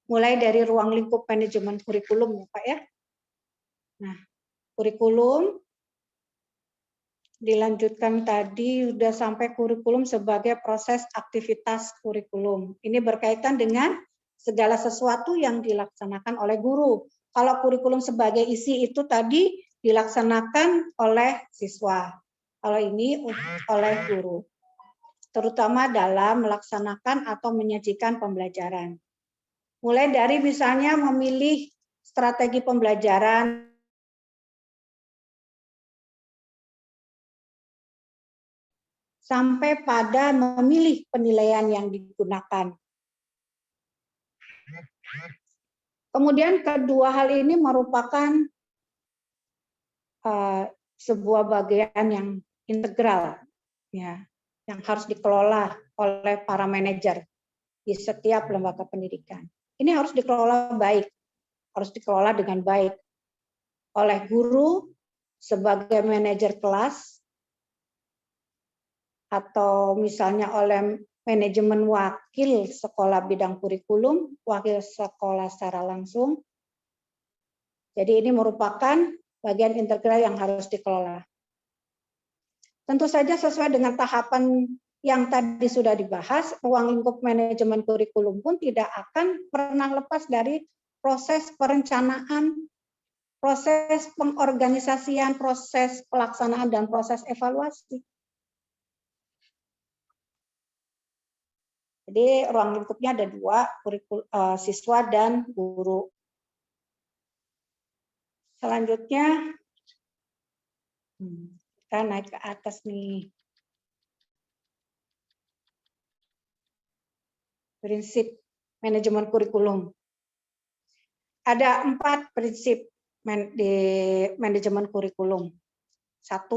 mulai dari ruang lingkup manajemen kurikulum ya Pak ya. Nah, kurikulum dilanjutkan tadi sudah sampai kurikulum sebagai proses aktivitas kurikulum. Ini berkaitan dengan segala sesuatu yang dilaksanakan oleh guru. Kalau kurikulum sebagai isi itu tadi dilaksanakan oleh siswa. Kalau ini oleh guru. Terutama dalam melaksanakan atau menyajikan pembelajaran. Mulai dari misalnya memilih strategi pembelajaran, sampai pada memilih penilaian yang digunakan. Kemudian kedua hal ini merupakan sebuah bagian yang integral, ya, yang harus dikelola oleh para manajer di setiap lembaga pendidikan. Ini harus dikelola baik, harus dikelola dengan baik oleh guru sebagai manajer kelas, atau misalnya oleh manajemen wakil sekolah bidang kurikulum, wakil sekolah secara langsung. Jadi ini merupakan bagian integral yang harus dikelola. Tentu saja sesuai dengan tahapan yang tadi sudah dibahas, ruang lingkup manajemen kurikulum pun tidak akan pernah lepas dari proses perencanaan, proses pengorganisasian, proses pelaksanaan, dan proses evaluasi. Jadi ruang lingkupnya ada dua, siswa dan guru. Selanjutnya, kita naik ke atas nih. Prinsip manajemen kurikulum. Ada 4 prinsip di manajemen kurikulum. 1,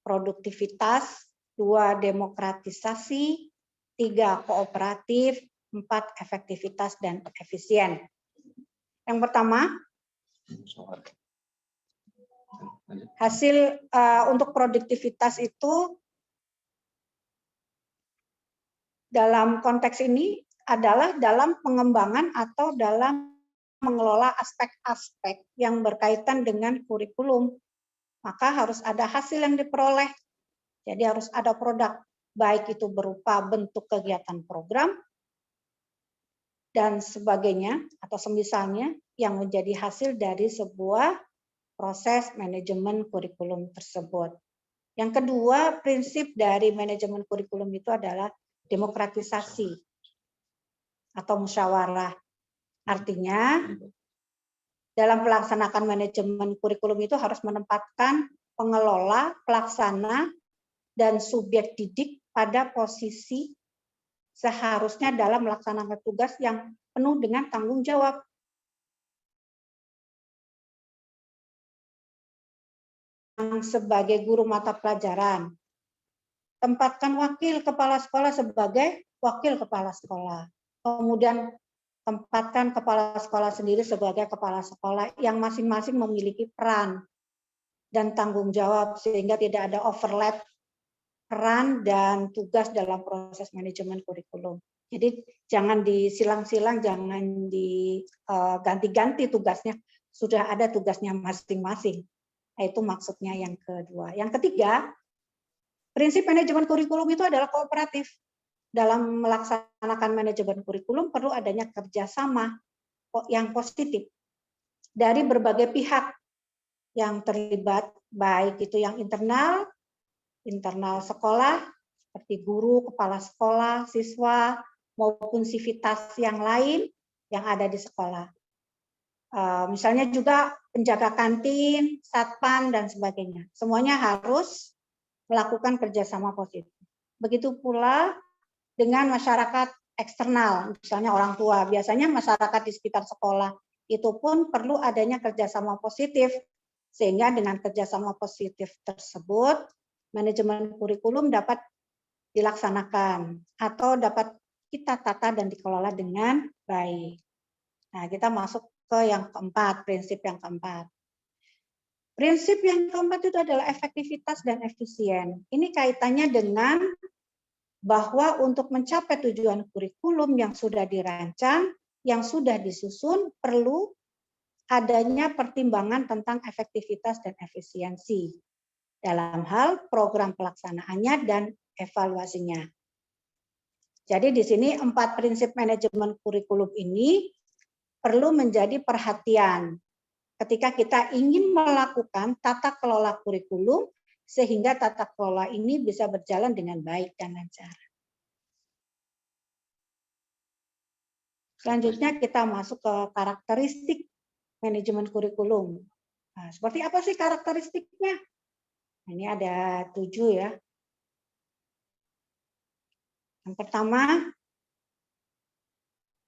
produktivitas. 2, demokratisasi. 3, kooperatif. 4, efektivitas dan efisien. Yang pertama, hasil untuk produktivitas itu dalam konteks ini adalah dalam pengembangan atau dalam mengelola aspek-aspek yang berkaitan dengan kurikulum. Maka harus ada hasil yang diperoleh. Jadi harus ada produk, baik itu berupa bentuk kegiatan program dan sebagainya atau semisalnya yang menjadi hasil dari sebuah proses manajemen kurikulum tersebut. Yang kedua, prinsip dari manajemen kurikulum itu adalah demokratisasi atau musyawarah. Artinya, dalam melaksanakan manajemen kurikulum itu harus menempatkan pengelola, pelaksana, dan subjek didik pada posisi seharusnya dalam melaksanakan tugas yang penuh dengan tanggung jawab. Sebagai guru mata pelajaran, tempatkan wakil kepala sekolah sebagai wakil kepala sekolah. Kemudian tempatkan kepala sekolah sendiri sebagai kepala sekolah yang masing-masing memiliki peran dan tanggung jawab sehingga tidak ada overlap peran dan tugas dalam proses manajemen kurikulum. Jadi jangan disilang-silang, jangan diganti-ganti tugasnya, sudah ada tugasnya masing-masing. Nah, itu maksudnya yang kedua. Yang ketiga, prinsip manajemen kurikulum itu adalah kooperatif. Dalam melaksanakan manajemen kurikulum perlu adanya kerjasama yang positif dari berbagai pihak yang terlibat, baik itu yang internal sekolah, seperti guru, kepala sekolah, siswa, maupun sivitas yang lain yang ada di sekolah. Misalnya juga penjaga kantin, satpam, dan sebagainya. Semuanya harus melakukan kerjasama positif. Begitu pula dengan masyarakat eksternal, misalnya orang tua. Biasanya masyarakat di sekitar sekolah itu pun perlu adanya kerjasama positif, sehingga dengan kerjasama positif tersebut, manajemen kurikulum dapat dilaksanakan atau dapat kita tata dan dikelola dengan baik. Nah, kita masuk ke yang keempat, prinsip yang keempat. Prinsip yang keempat itu adalah efektivitas dan efisien. Ini kaitannya dengan bahwa untuk mencapai tujuan kurikulum yang sudah dirancang, yang sudah disusun, perlu adanya pertimbangan tentang efektivitas dan efisiensi dalam hal program pelaksanaannya dan evaluasinya. Jadi di sini 4 prinsip manajemen kurikulum ini perlu menjadi perhatian ketika kita ingin melakukan tata kelola kurikulum sehingga tata kelola ini bisa berjalan dengan baik dan lancar. Selanjutnya kita masuk ke karakteristik manajemen kurikulum. Nah, seperti apa sih karakteristiknya? Ini ada 7 ya. Yang pertama,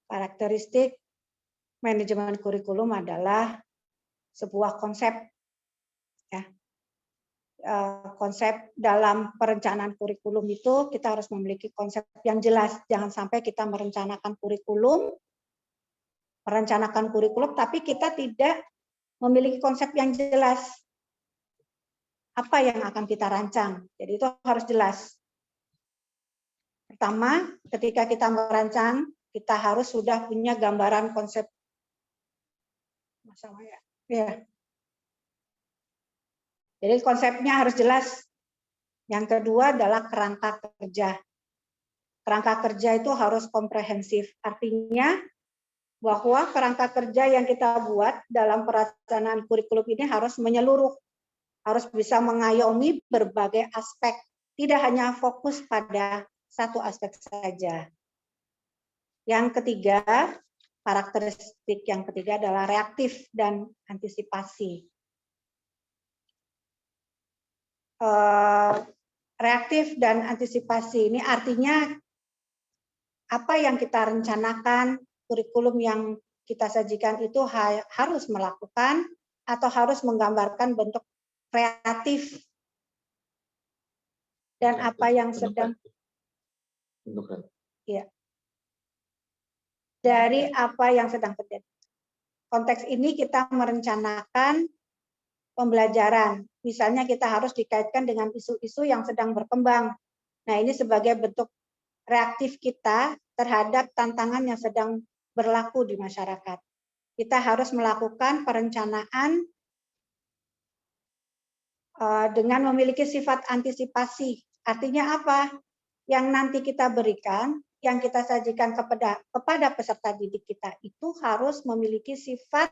karakteristik manajemen kurikulum adalah sebuah konsep. Ya. Konsep dalam perencanaan kurikulum itu kita harus memiliki konsep yang jelas. Jangan sampai kita merencanakan kurikulum tapi kita tidak memiliki konsep yang jelas. Apa yang akan kita rancang? Jadi itu harus jelas. Pertama, ketika kita merancang, kita harus sudah punya gambaran konsep. Ya. Jadi konsepnya harus jelas. Yang kedua adalah kerangka kerja. Kerangka kerja itu harus komprehensif. Artinya bahwa kerangka kerja yang kita buat dalam perencanaan kurikulum ini harus menyeluruh. Harus bisa mengayomi berbagai aspek, tidak hanya fokus pada satu aspek saja. Yang ketiga, karakteristik yang ketiga adalah reaktif dan antisipasi. Reaktif dan antisipasi ini artinya apa yang kita rencanakan, kurikulum yang kita sajikan itu harus melakukan atau harus menggambarkan bentuk kreatif dan apa yang sedang ya, dari apa yang sedang terjadi. Konteks ini kita merencanakan pembelajaran. Misalnya kita harus dikaitkan dengan isu-isu yang sedang berkembang. Nah, ini sebagai bentuk reaktif kita terhadap tantangan yang sedang berlaku di masyarakat. Kita harus melakukan perencanaan dengan memiliki sifat antisipasi. Artinya apa? Yang nanti kita berikan, yang kita sajikan kepada peserta didik kita itu harus memiliki sifat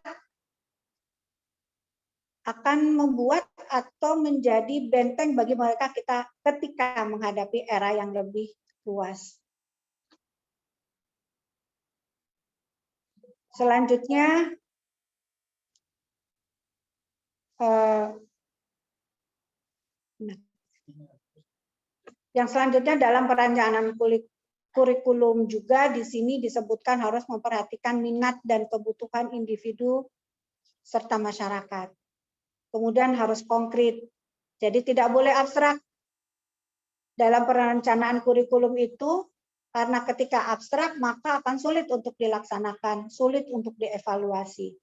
akan membuat atau menjadi benteng bagi mereka kita ketika menghadapi era yang lebih luas. Selanjutnya, yang selanjutnya dalam perencanaan kurikulum juga di sini disebutkan harus memperhatikan minat dan kebutuhan individu serta masyarakat. Kemudian harus konkret. Jadi tidak boleh abstrak. Dalam perencanaan kurikulum itu, karena ketika abstrak maka akan sulit untuk dilaksanakan, sulit untuk dievaluasi.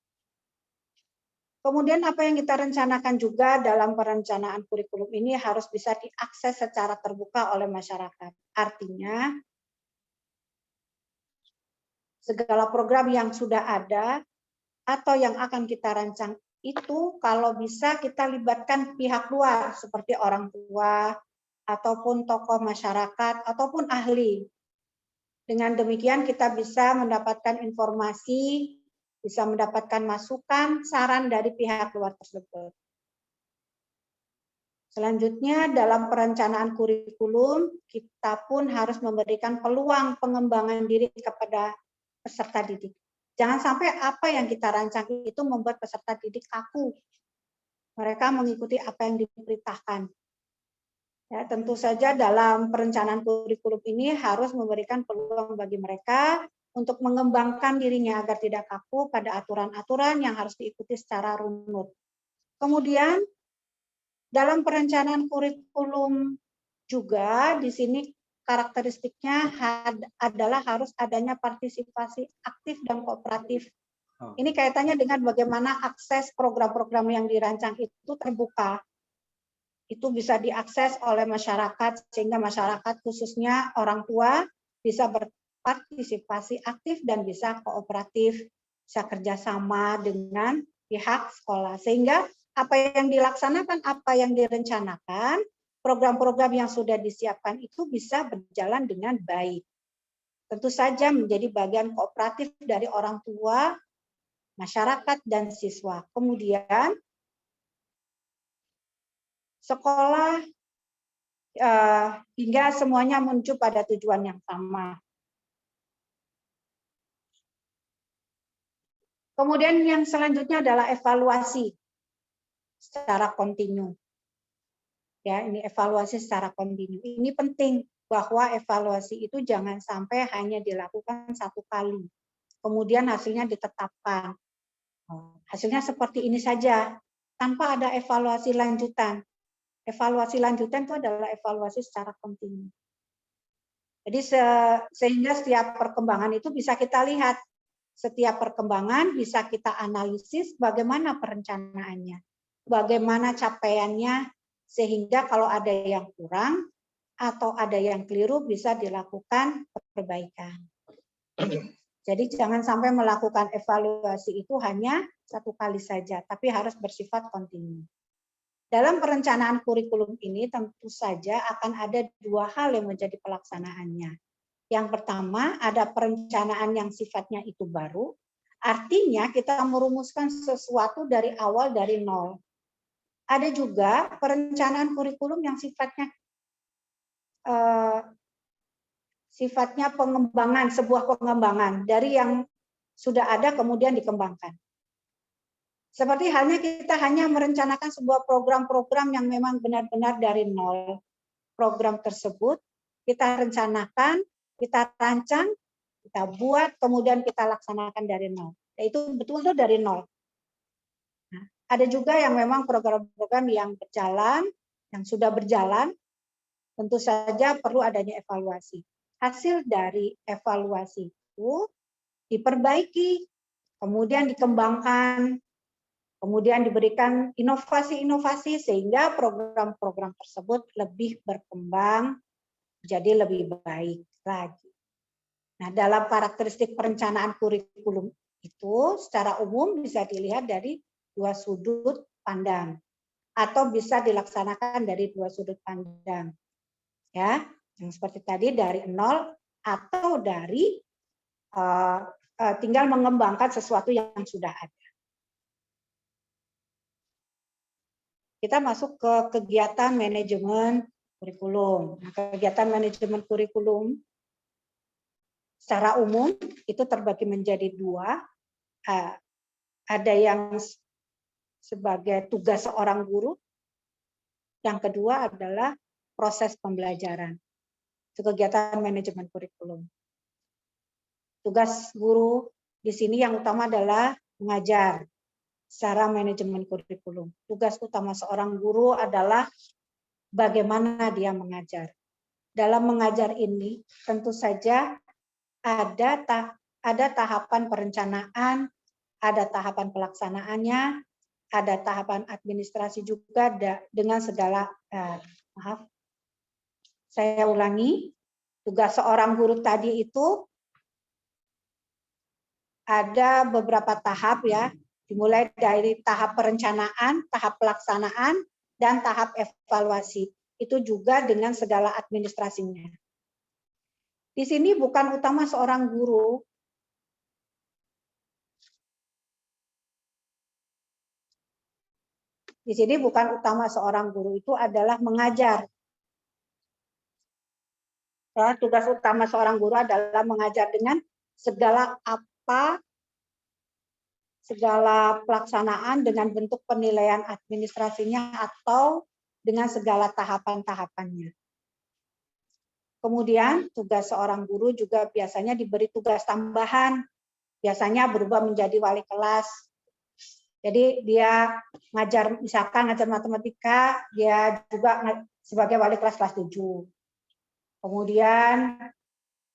Kemudian apa yang kita rencanakan juga dalam perencanaan kurikulum ini harus bisa diakses secara terbuka oleh masyarakat. Artinya, segala program yang sudah ada atau yang akan kita rancang itu kalau bisa kita libatkan pihak luar seperti orang tua ataupun tokoh masyarakat ataupun ahli. Dengan demikian kita bisa mendapatkan informasi bisa mendapatkan masukan, saran dari pihak luar tersebut. Selanjutnya, dalam perencanaan kurikulum, kita pun harus memberikan peluang pengembangan diri kepada peserta didik. Jangan sampai apa yang kita rancang itu membuat peserta didik kaku. Mereka mengikuti apa yang diperintahkan. Ya, tentu saja dalam perencanaan kurikulum ini harus memberikan peluang bagi mereka untuk mengembangkan dirinya agar tidak kaku pada aturan-aturan yang harus diikuti secara runut. Kemudian, dalam perencanaan kurikulum juga di sini karakteristiknya adalah harus adanya partisipasi aktif dan kooperatif. Ini kaitannya dengan bagaimana akses program-program yang dirancang itu terbuka. Itu bisa diakses oleh masyarakat sehingga masyarakat khususnya orang tua bisa berpartisipasi aktif dan bisa kooperatif, bisa kerjasama dengan pihak sekolah sehingga apa yang dilaksanakan, apa yang direncanakan, program-program yang sudah disiapkan itu bisa berjalan dengan baik. Tentu saja menjadi bagian kooperatif dari orang tua, masyarakat, dan siswa. Kemudian, sekolah hingga semuanya menuju pada tujuan yang sama. Kemudian yang selanjutnya adalah evaluasi secara kontinu. Ya, ini evaluasi secara kontinu. Ini penting bahwa evaluasi itu jangan sampai hanya dilakukan satu kali. Kemudian hasilnya ditetapkan. Hasilnya seperti ini saja, tanpa ada evaluasi lanjutan. Evaluasi lanjutan itu adalah evaluasi secara kontinu. Jadi sehingga setiap perkembangan itu bisa kita lihat. Setiap perkembangan bisa kita analisis bagaimana perencanaannya. Bagaimana capaiannya, sehingga kalau ada yang kurang atau ada yang keliru bisa dilakukan perbaikan. Jadi jangan sampai melakukan evaluasi itu hanya satu kali saja, tapi harus bersifat kontinu. Dalam perencanaan kurikulum ini tentu saja akan ada dua hal yang menjadi pelaksanaannya. Yang pertama, ada perencanaan yang sifatnya itu baru, artinya kita merumuskan sesuatu dari awal, dari nol. Ada juga perencanaan kurikulum yang sifatnya pengembangan, sebuah pengembangan dari yang sudah ada kemudian dikembangkan. Seperti halnya kita hanya merencanakan sebuah program-program yang memang benar-benar dari nol. Program tersebut kita rencanakan, kita rancang, kita buat, kemudian kita laksanakan dari nol. Itu betul-betul dari nol. Nah, ada juga yang memang program-program yang berjalan, yang sudah berjalan, tentu saja perlu adanya evaluasi. Hasil dari evaluasi itu diperbaiki, kemudian dikembangkan, kemudian diberikan inovasi-inovasi sehingga program-program tersebut lebih berkembang, jadi lebih baik lagi. Nah, dalam karakteristik perencanaan kurikulum itu secara umum bisa dilihat dari dua sudut pandang atau bisa dilaksanakan dari dua sudut pandang. Ya, yang seperti tadi dari nol atau dari tinggal mengembangkan sesuatu yang sudah ada. Kita masuk ke kegiatan manajemen kurikulum. Nah, kegiatan manajemen kurikulum secara umum itu terbagi menjadi dua. Ada yang sebagai tugas seorang guru, yang kedua adalah proses pembelajaran. Itu kegiatan manajemen kurikulum. Tugas guru di sini yang utama adalah mengajar secara manajemen kurikulum. Tugas utama seorang guru adalah bagaimana dia mengajar. Dalam mengajar ini tentu saja ada tahapan perencanaan, ada tahapan pelaksanaannya, ada tahapan administrasi juga dengan segala saya ulangi, tugas seorang guru tadi itu ada beberapa tahap ya, dimulai dari tahap perencanaan, tahap pelaksanaan, dan tahap evaluasi. Itu juga dengan segala administrasinya. Di sini bukan utama seorang guru Di sini bukan utama seorang guru itu adalah mengajar. Ya, tugas utama seorang guru adalah mengajar dengan segala pelaksanaan dengan bentuk penilaian administrasinya atau dengan segala tahapan-tahapannya. Kemudian tugas seorang guru juga biasanya diberi tugas tambahan, biasanya berubah menjadi wali kelas. Jadi dia misalkan ngajar matematika, dia juga sebagai wali kelas 7. Kemudian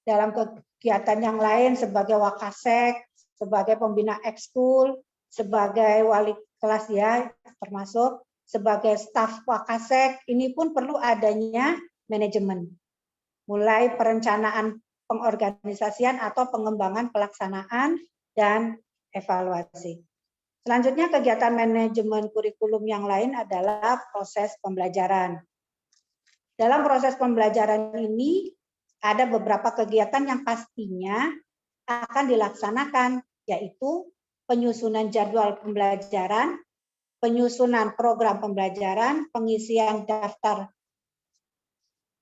dalam kegiatan yang lain sebagai wakasek, sebagai pembina ekskul, sebagai wali kelas ya, termasuk sebagai staf wakasek, ini pun perlu adanya manajemen. Mulai perencanaan pengorganisasian atau pengembangan pelaksanaan dan evaluasi. Selanjutnya kegiatan manajemen kurikulum yang lain adalah proses pembelajaran. Dalam proses pembelajaran ini ada beberapa kegiatan yang pastinya akan dilaksanakan, yaitu penyusunan jadwal pembelajaran, penyusunan program pembelajaran, pengisian daftar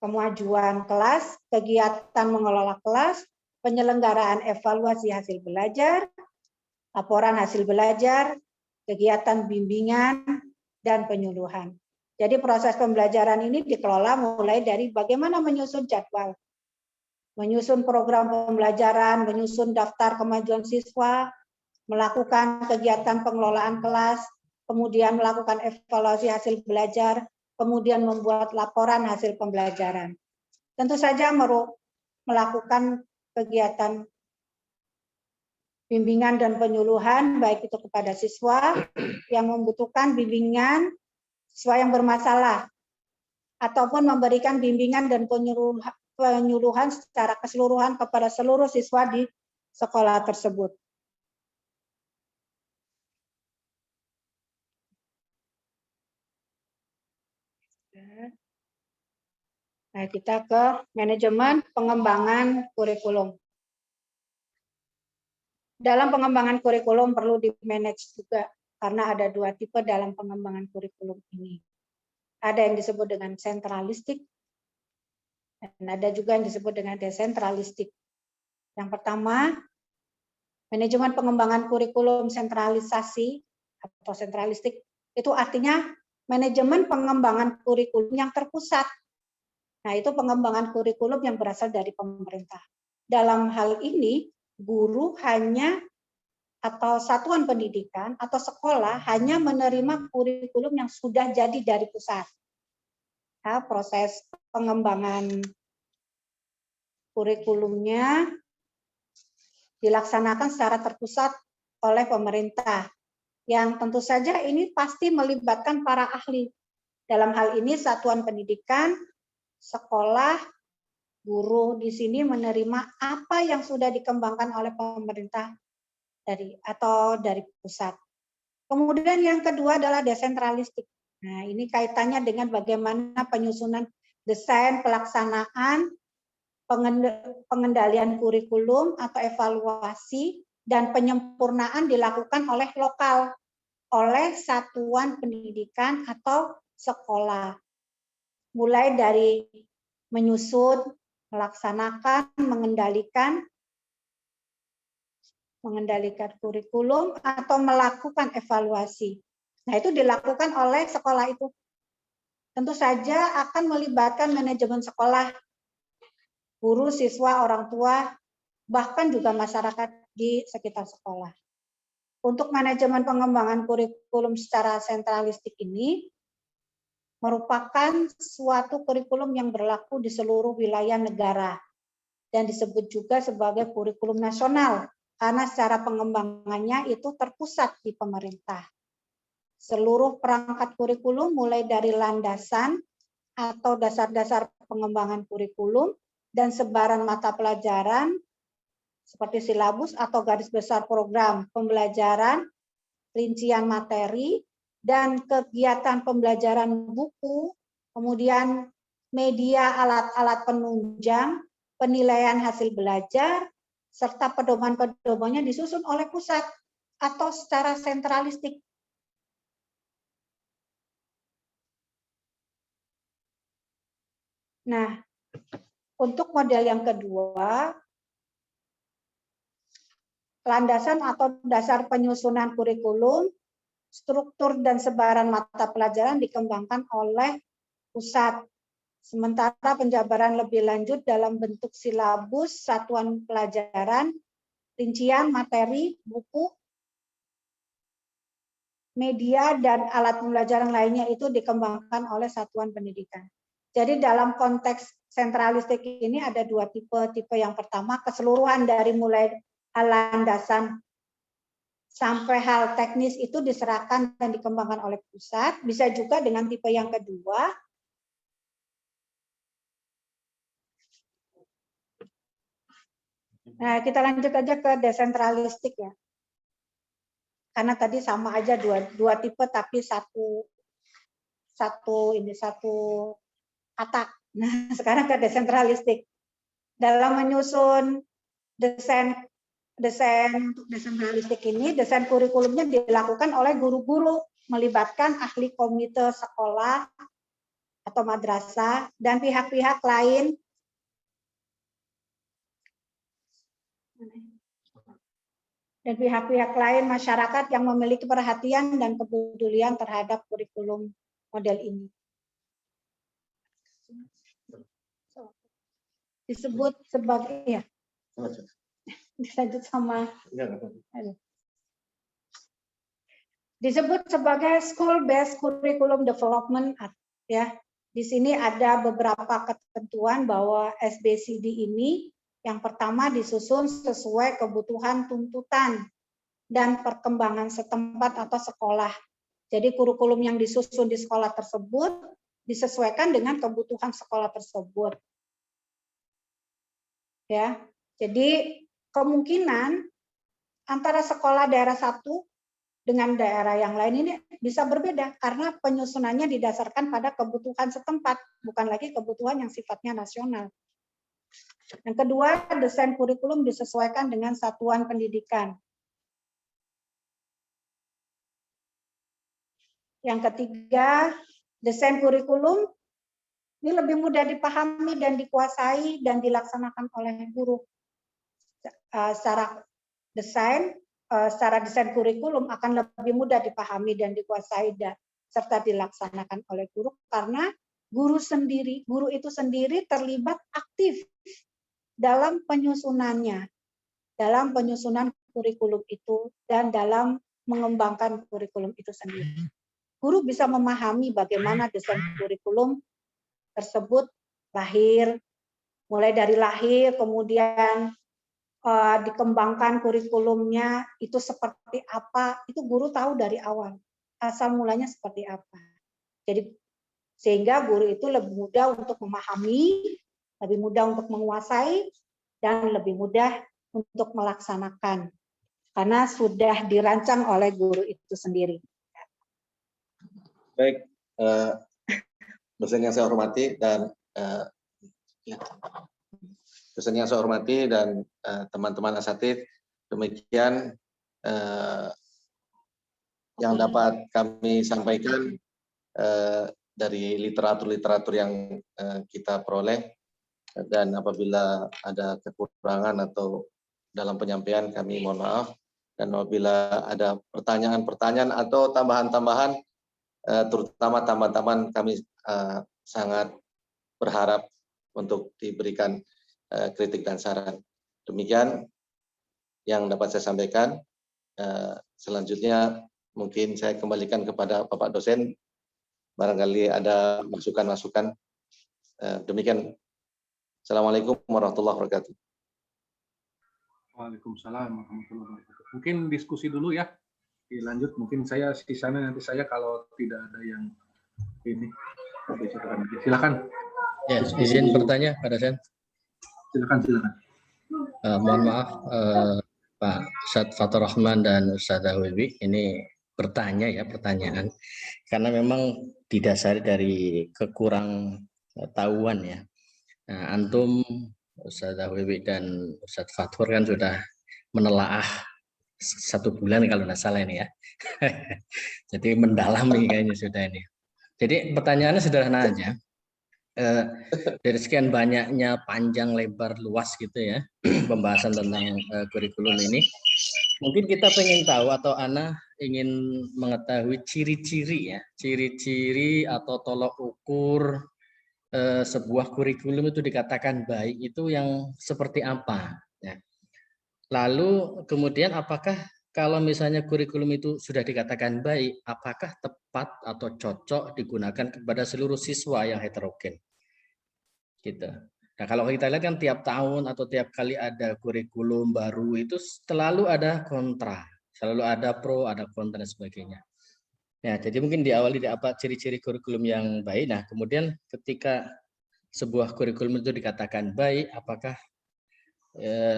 kemajuan kelas, kegiatan mengelola kelas, penyelenggaraan evaluasi hasil belajar, laporan hasil belajar, kegiatan bimbingan, dan penyuluhan. Jadi proses pembelajaran ini dikelola mulai dari bagaimana menyusun jadwal, menyusun program pembelajaran, menyusun daftar kemajuan siswa, melakukan kegiatan pengelolaan kelas, kemudian melakukan evaluasi hasil belajar, kemudian membuat laporan hasil pembelajaran. Tentu saja melakukan kegiatan bimbingan dan penyuluhan, baik itu kepada siswa yang membutuhkan bimbingan, siswa yang bermasalah, ataupun memberikan bimbingan dan penyuluhan secara keseluruhan kepada seluruh siswa di sekolah tersebut. Nah, kita ke manajemen pengembangan kurikulum. Dalam pengembangan kurikulum perlu di-manage juga, karena ada 2 tipe dalam pengembangan kurikulum ini. Ada yang disebut dengan sentralistik, dan ada juga yang disebut dengan desentralistik. Yang pertama, manajemen pengembangan kurikulum sentralisasi atau sentralistik, itu artinya manajemen pengembangan kurikulum yang terpusat. Nah, itu pengembangan kurikulum yang berasal dari pemerintah. Dalam hal ini, guru hanya atau satuan pendidikan atau sekolah hanya menerima kurikulum yang sudah jadi dari pusat. Nah, proses pengembangan kurikulumnya dilaksanakan secara terpusat oleh pemerintah, yang tentu saja ini pasti melibatkan para ahli. Dalam hal ini satuan pendidikan, sekolah, guru di sini menerima apa yang sudah dikembangkan oleh pemerintah dari pusat. Kemudian yang kedua adalah desentralistik. Nah, ini kaitannya dengan bagaimana penyusunan desain, pelaksanaan, pengendalian kurikulum atau evaluasi dan penyempurnaan dilakukan oleh lokal, oleh satuan pendidikan atau sekolah. Mulai dari menyusun, melaksanakan, mengendalikan kurikulum atau melakukan evaluasi. Nah, itu dilakukan oleh sekolah itu. Tentu saja akan melibatkan manajemen sekolah, guru, siswa, orang tua, bahkan juga masyarakat di sekitar sekolah. Untuk manajemen pengembangan kurikulum secara sentralistik ini merupakan suatu kurikulum yang berlaku di seluruh wilayah negara dan disebut juga sebagai kurikulum nasional karena secara pengembangannya itu terpusat di pemerintah. Seluruh perangkat kurikulum mulai dari landasan atau dasar-dasar pengembangan kurikulum dan sebaran mata pelajaran seperti silabus atau garis besar program pembelajaran, rincian materi, dan kegiatan pembelajaran buku, kemudian media alat-alat penunjang, penilaian hasil belajar, serta pedoman-pedomannya disusun oleh pusat atau secara sentralistik. Nah, untuk model yang kedua, landasan atau dasar penyusunan kurikulum, struktur dan sebaran mata pelajaran dikembangkan oleh pusat. Sementara penjabaran lebih lanjut dalam bentuk silabus, satuan pelajaran, rincian materi, buku, media, dan alat pembelajaran lainnya itu dikembangkan oleh satuan pendidikan. Jadi dalam konteks sentralistik ini ada dua tipe. Tipe yang pertama, keseluruhan dari mulai hal landasan sampai hal teknis itu diserahkan dan dikembangkan oleh pusat. Bisa juga dengan tipe yang kedua, nah, kita lanjut aja ke desentralistik ya. Karena tadi sama aja dua tipe tapi satu kata. Nah, sekarang ke desentralistik. Dalam menyusun desain untuk desentralistik ini, desain kurikulumnya dilakukan oleh guru-guru, melibatkan ahli komite sekolah atau madrasah dan pihak-pihak lain masyarakat yang memiliki perhatian dan kepedulian terhadap kurikulum model ini. Disebut sebagai ya. Disebut sebagai school based curriculum development ya. Di sini ada beberapa ketentuan bahwa SBCD ini yang pertama disusun sesuai kebutuhan tuntutan dan perkembangan setempat atau sekolah. Jadi kurikulum yang disusun di sekolah tersebut disesuaikan dengan kebutuhan sekolah tersebut. Ya. Jadi kemungkinan antara sekolah daerah satu dengan daerah yang lain ini bisa berbeda karena penyusunannya didasarkan pada kebutuhan setempat, bukan lagi kebutuhan yang sifatnya nasional. Yang kedua, desain kurikulum disesuaikan dengan satuan pendidikan. Yang ketiga, desain kurikulum ini lebih mudah dipahami dan dikuasai dan dilaksanakan oleh guru. Secara desain kurikulum akan lebih mudah dipahami dan dikuasai serta dilaksanakan oleh guru karena guru itu sendiri terlibat aktif dalam penyusunannya, dalam penyusunan kurikulum itu dan dalam mengembangkan kurikulum itu sendiri. Guru bisa memahami bagaimana desain kurikulum tersebut mulai dari lahir, kemudian dikembangkan kurikulumnya itu seperti apa, itu guru tahu dari awal, asal mulanya seperti apa. Jadi sehingga guru itu lebih mudah untuk memahami, lebih mudah untuk menguasai, dan lebih mudah untuk melaksanakan. Karena sudah dirancang oleh guru itu sendiri. Baik, dosen yang saya hormati dan teman-teman asatidz, demikian yang dapat kami sampaikan dari literatur yang kita peroleh, dan apabila ada kekurangan atau dalam penyampaian kami mohon maaf, dan apabila ada pertanyaan-pertanyaan atau tambahan-tambahan, terutama teman-teman kami sangat berharap untuk diberikan kritik dan saran. Demikian yang dapat saya sampaikan. Selanjutnya mungkin saya kembalikan kepada Bapak dosen, barangkali ada masukan-masukan. Demikian. Assalamualaikum warahmatullahi wabarakatuh. Waalaikumsalam warahmatullahi wabarakatuh. Mungkin diskusi dulu ya. Lanjut, mungkin saya di sana, nanti saya kalau tidak ada yang ini. Silakan. Ya, izin bertanya Pak dosen. Silakan. Mohon maaf Pak Ustadz Fathur Rahman dan Ustadzah Wiwi, ini pertanyaan karena memang didasari dari kekurang tahuan ya. Nah, antum Ustadzah Wiwi dan Ustadz Fathur kan sudah menelaah 1 bulan kalau tidak salah ini ya. Jadi mendalami kayaknya sudah ini. Jadi pertanyaannya sederhana aja. dari sekian banyaknya panjang lebar luas gitu ya pembahasan tentang kurikulum ini, mungkin kita pengen tahu atau Ana ingin mengetahui ciri-ciri ya, ciri-ciri atau tolok ukur sebuah kurikulum itu dikatakan baik itu yang seperti apa ya. Lalu kemudian apakah kalau misalnya kurikulum itu sudah dikatakan baik, apakah tepat atau cocok digunakan kepada seluruh siswa yang heterogen? Gitu. Nah, kalau kita lihat kan tiap tahun atau tiap kali ada kurikulum baru itu selalu ada kontra, selalu ada pro, ada kontra dan sebagainya. Ya, jadi mungkin diawali dari apa ciri-ciri kurikulum yang baik. Nah, kemudian ketika sebuah kurikulum itu dikatakan baik, apakah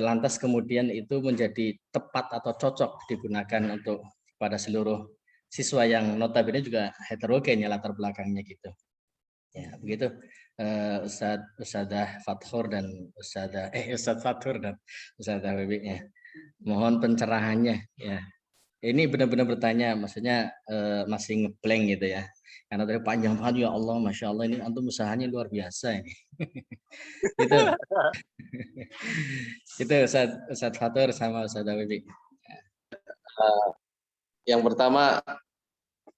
lantas kemudian itu menjadi tepat atau cocok digunakan untuk pada seluruh siswa yang notabene juga heterogen ya latar belakangnya gitu. Ya, begitu Ustadzah Fathur dan Ustadz Fathur dan Ustadzah Wiwi ya. Mohon pencerahannya ya. Ini benar-benar bertanya, maksudnya masih ngeblank gitu ya. Karena tadi panjang banget ya Allah, Masya Allah ini antum usahanya luar biasa ini. Gitu. Itu Ustadz Fathur sama Ustadzah Wiwi. Yang pertama,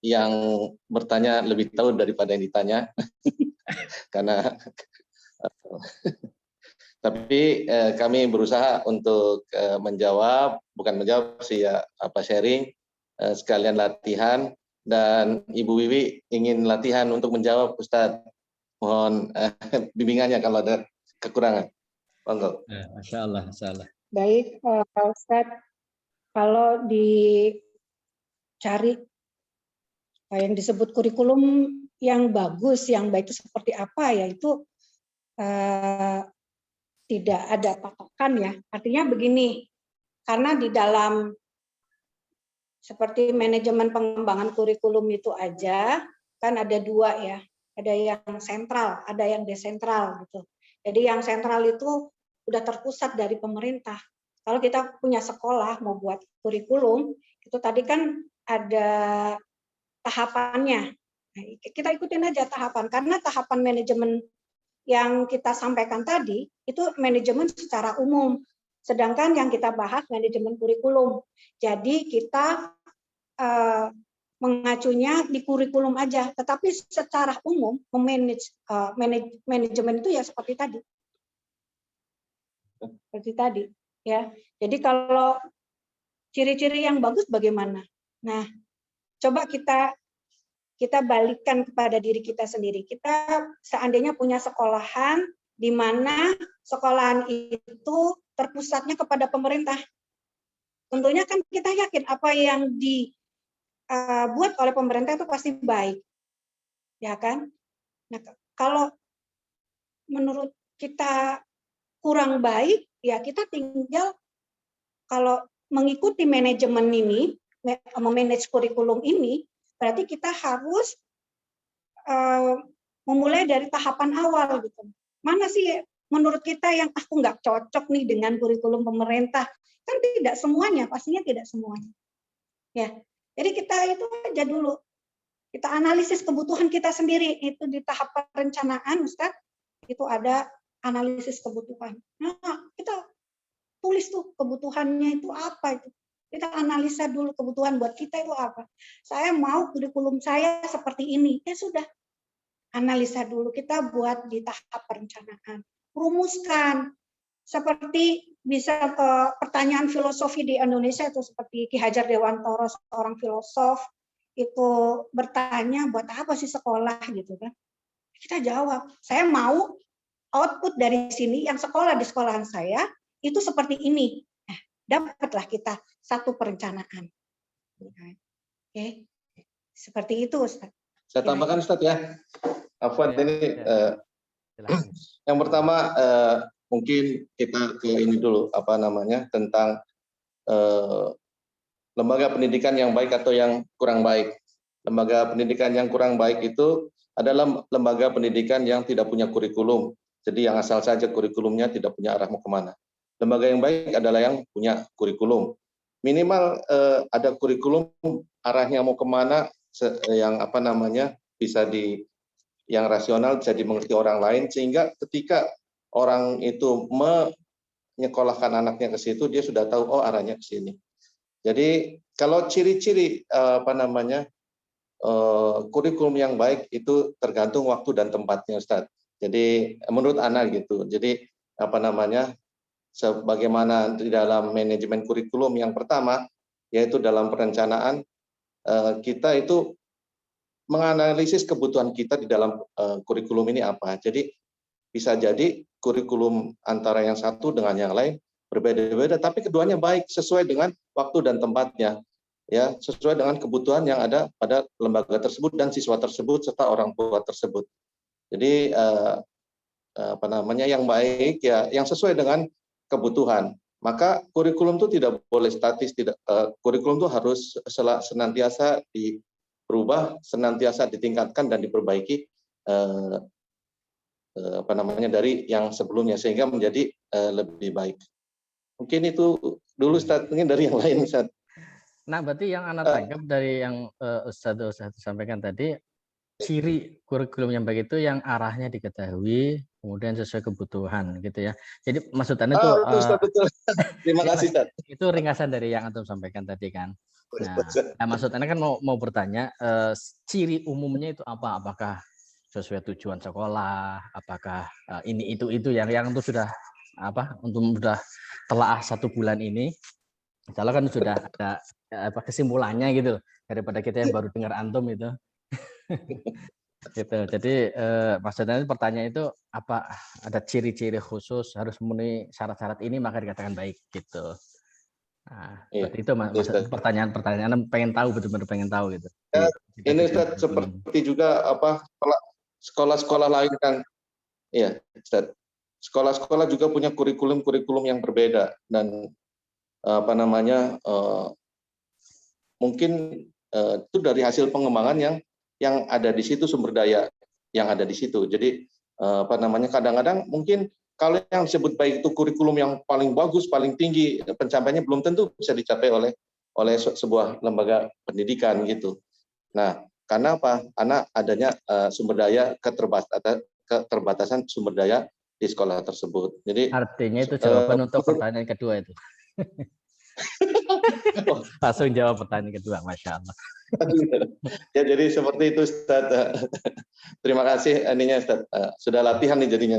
yang bertanya lebih tahu daripada yang ditanya, karena tapi kami berusaha untuk menjawab, bukan menjawab sih ya, apa sharing, sekalian latihan, dan Ibu Wiwi ingin latihan untuk menjawab Ustadz. Mohon bimbingannya kalau ada kekurangan. Monggo. Masya Allah, Masya Allah. Baik, Pak Ustadz, kalau dicari yang disebut kurikulum yang bagus, yang baik itu seperti apa ya, itu tidak ada patokan ya. Artinya begini, karena di dalam seperti manajemen pengembangan kurikulum itu aja, kan ada dua ya, ada yang sentral, ada yang desentral gitu. Jadi yang sentral itu udah terpusat dari pemerintah. Kalau kita punya sekolah mau buat kurikulum, itu tadi kan ada tahapannya. Nah, kita ikutin aja tahapan, karena tahapan manajemen yang kita sampaikan tadi itu manajemen secara umum, sedangkan yang kita bahas manajemen kurikulum. Jadi kita mengacunya di kurikulum aja, tetapi secara umum memanage manajemen itu ya seperti tadi, ya. Jadi kalau ciri-ciri yang bagus bagaimana? Nah, coba kita balikkan kepada diri kita sendiri. Kita seandainya punya sekolahan di mana sekolahan itu terpusatnya kepada pemerintah. Tentunya kan kita yakin apa yang dibuat oleh pemerintah itu pasti baik. Ya kan? Nah, kalau menurut kita kurang baik, ya kita tinggal kalau mengikuti manajemen ini, memanage kurikulum ini, berarti kita harus memulai dari tahapan awal gitu. Mana sih menurut kita yang aku nggak cocok nih dengan kurikulum pemerintah? Kan tidak semuanya, pastinya tidak semuanya. Ya, jadi kita itu aja dulu. Kita analisis kebutuhan kita sendiri. Itu di tahap perencanaan, Ustaz, itu ada analisis kebutuhan. Nah, kita tulis tuh kebutuhannya itu apa itu. Kita analisa dulu kebutuhan buat kita itu apa. Saya mau kurikulum saya seperti ini. Ya sudah, analisa dulu. Kita buat di tahap perencanaan. Rumuskan. Seperti bisa pertanyaan filosofi di Indonesia itu seperti Ki Hajar Dewantoro, seorang filosof, itu bertanya buat apa sih sekolah gitu kan. Kita jawab, saya mau output dari sini yang sekolah di sekolahan saya itu seperti ini. Nah, dapatlah kita satu perencanaan. Oke. Seperti itu, Ustaz. Saya tambahkan, Ustaz ya. Afwan, ini yang pertama mungkin kita ke ini dulu, apa namanya, tentang lembaga pendidikan yang baik atau yang kurang baik. Lembaga pendidikan yang kurang baik itu adalah lembaga pendidikan yang tidak punya kurikulum. Jadi yang asal saja kurikulumnya tidak punya arah mau kemana. Lembaga yang baik adalah yang punya kurikulum. Minimal ada kurikulum arahnya mau kemana, yang apa namanya bisa yang rasional, bisa dimengerti orang lain, sehingga ketika orang itu menyekolahkan anaknya ke situ, dia sudah tahu, oh arahnya ke sini. Jadi kalau ciri-ciri kurikulum yang baik itu tergantung waktu dan tempatnya, Ustaz. Jadi menurut Ana gitu. Jadi sebagaimana di dalam manajemen kurikulum yang pertama, yaitu dalam perencanaan, kita itu menganalisis kebutuhan kita di dalam kurikulum ini apa. Jadi bisa jadi kurikulum antara yang satu dengan yang lain berbeda-beda, tapi keduanya baik sesuai dengan waktu dan tempatnya, ya sesuai dengan kebutuhan yang ada pada lembaga tersebut dan siswa tersebut serta orang tua tersebut. Jadi yang baik ya yang sesuai dengan kebutuhan. Maka kurikulum itu tidak boleh statis, kurikulum itu harus senantiasa berubah, senantiasa ditingkatkan dan diperbaiki dari yang sebelumnya sehingga menjadi lebih baik. Mungkin itu dulu Ustaz, mungkin dari yang lain Ustaz. Nah, berarti yang Anda tangkap dari yang Ustaz sampaikan tadi, ciri kurikulum yang baik itu yang arahnya diketahui, kemudian sesuai kebutuhan gitu ya. Jadi maksud Anda itu betul, Ustaz, betul. Terima kasih Ustaz. Itu ringkasan dari yang Antum sampaikan tadi kan. Nah, maksud Anda kan mau bertanya ciri umumnya itu apa? Apakah sesuai tujuan sekolah? Apakah ini itu yang itu sudah untuk sudah telah 1 bulan ini? Misalnya kan sudah ada kesimpulannya gitu daripada kita yang baru dengar Antum itu. Gitu. Jadi maksudnya pertanyaan itu apa? Ada ciri-ciri khusus harus memenuhi syarat-syarat ini maka dikatakan baik gitu. Nah, seperti itu maksud pertanyaan pengen tahu, betul-betul pengen tahu gitu. Ini Ustaz, seperti juga sekolah-sekolah lain kan, iya Ustaz. Sekolah-sekolah juga punya kurikulum yang berbeda dan mungkin itu dari hasil pengembangan yang ada di situ, sumber daya yang ada di situ. Jadi kadang-kadang mungkin kalau yang disebut baik itu kurikulum yang paling bagus, paling tinggi, pencapaiannya belum tentu bisa dicapai oleh sebuah lembaga pendidikan gitu. Nah, karena apa? Karena adanya sumber daya keterbatasan sumber daya di sekolah tersebut. Jadi artinya itu jawaban untuk pertanyaan kedua itu. Langsung jawab pertanyaan kedua, Masya Allah. Ya, jadi seperti itu Ustaz. Terima kasih ininya Ustaz. Sudah latihan nih jadinya.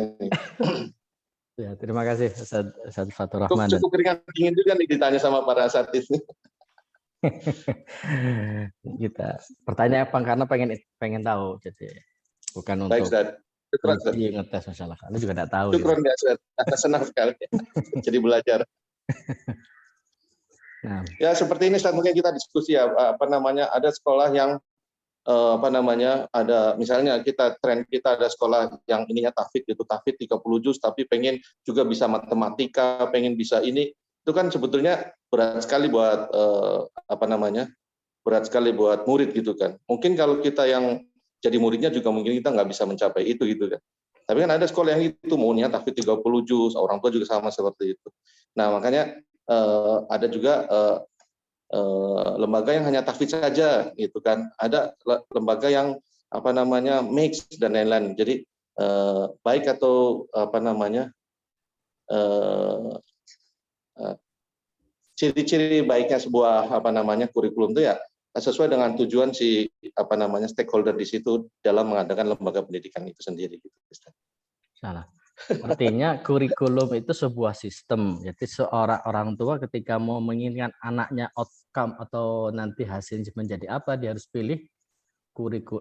Ya, terima kasih Ustaz Fatur Rahman. Cukup ringan dingin juga nih ditanya sama para asatidz. Kita pertanyaan apa karena pengen tahu, jadi bukan untuk ngetes masalah. Anda juga tidak tahu. Syukron ya Ustaz. Senang sekali. Jadi belajar. Nah. Ya seperti ini Ustaz, mungkin kita diskusi ya ada sekolah yang ada misalnya tren kita ada sekolah yang ininya tahfidz 30 juz tapi pengen juga bisa matematika, pengen bisa ini, itu kan sebetulnya berat sekali buat berat sekali buat murid gitu kan. Mungkin kalau kita yang jadi muridnya juga mungkin kita nggak bisa mencapai itu gitu kan. Tapi kan ada sekolah yang itu maunya tahfidz 30 juz, orang tua juga sama seperti itu. Nah, makanya ada juga lembaga yang hanya tahfidz saja gitu kan. Ada lembaga yang mix dan lain-lain. Jadi baik atau ciri-ciri baiknya sebuah kurikulum itu ya sesuai dengan tujuan stakeholder di situ dalam mengadakan lembaga pendidikan itu sendiri gitu. Salah. Artinya kurikulum itu sebuah sistem. Jadi seorang orang tua ketika mau menginginkan anaknya outcome atau nanti hasilnya menjadi apa, dia harus pilih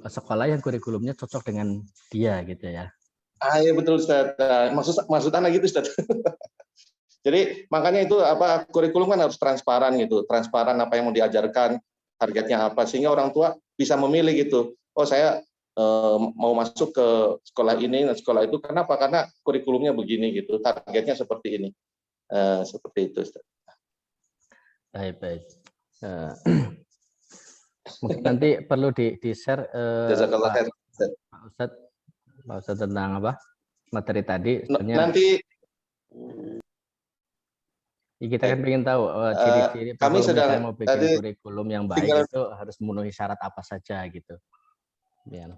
sekolah yang kurikulumnya cocok dengan dia gitu ya. Iya betul Ustaz. Maksud anak gitu Ustaz. Jadi makanya itu kurikulum kan harus transparan gitu. Transparan apa yang mau diajarkan, targetnya apa sehingga orang tua bisa memilih gitu. Oh saya mau masuk ke sekolah ini dan sekolah itu. Kenapa? Karena kurikulumnya begini gitu, targetnya seperti ini, seperti itu. Ustaz. Baik. Mungkin nanti perlu di-share Pak Ustaz tentang apa materi tadi. Nanti kita kan ingin tahu ciri-ciri kami sedang mau bikin kurikulum yang baik itu harus memenuhi syarat apa saja gitu. Ya.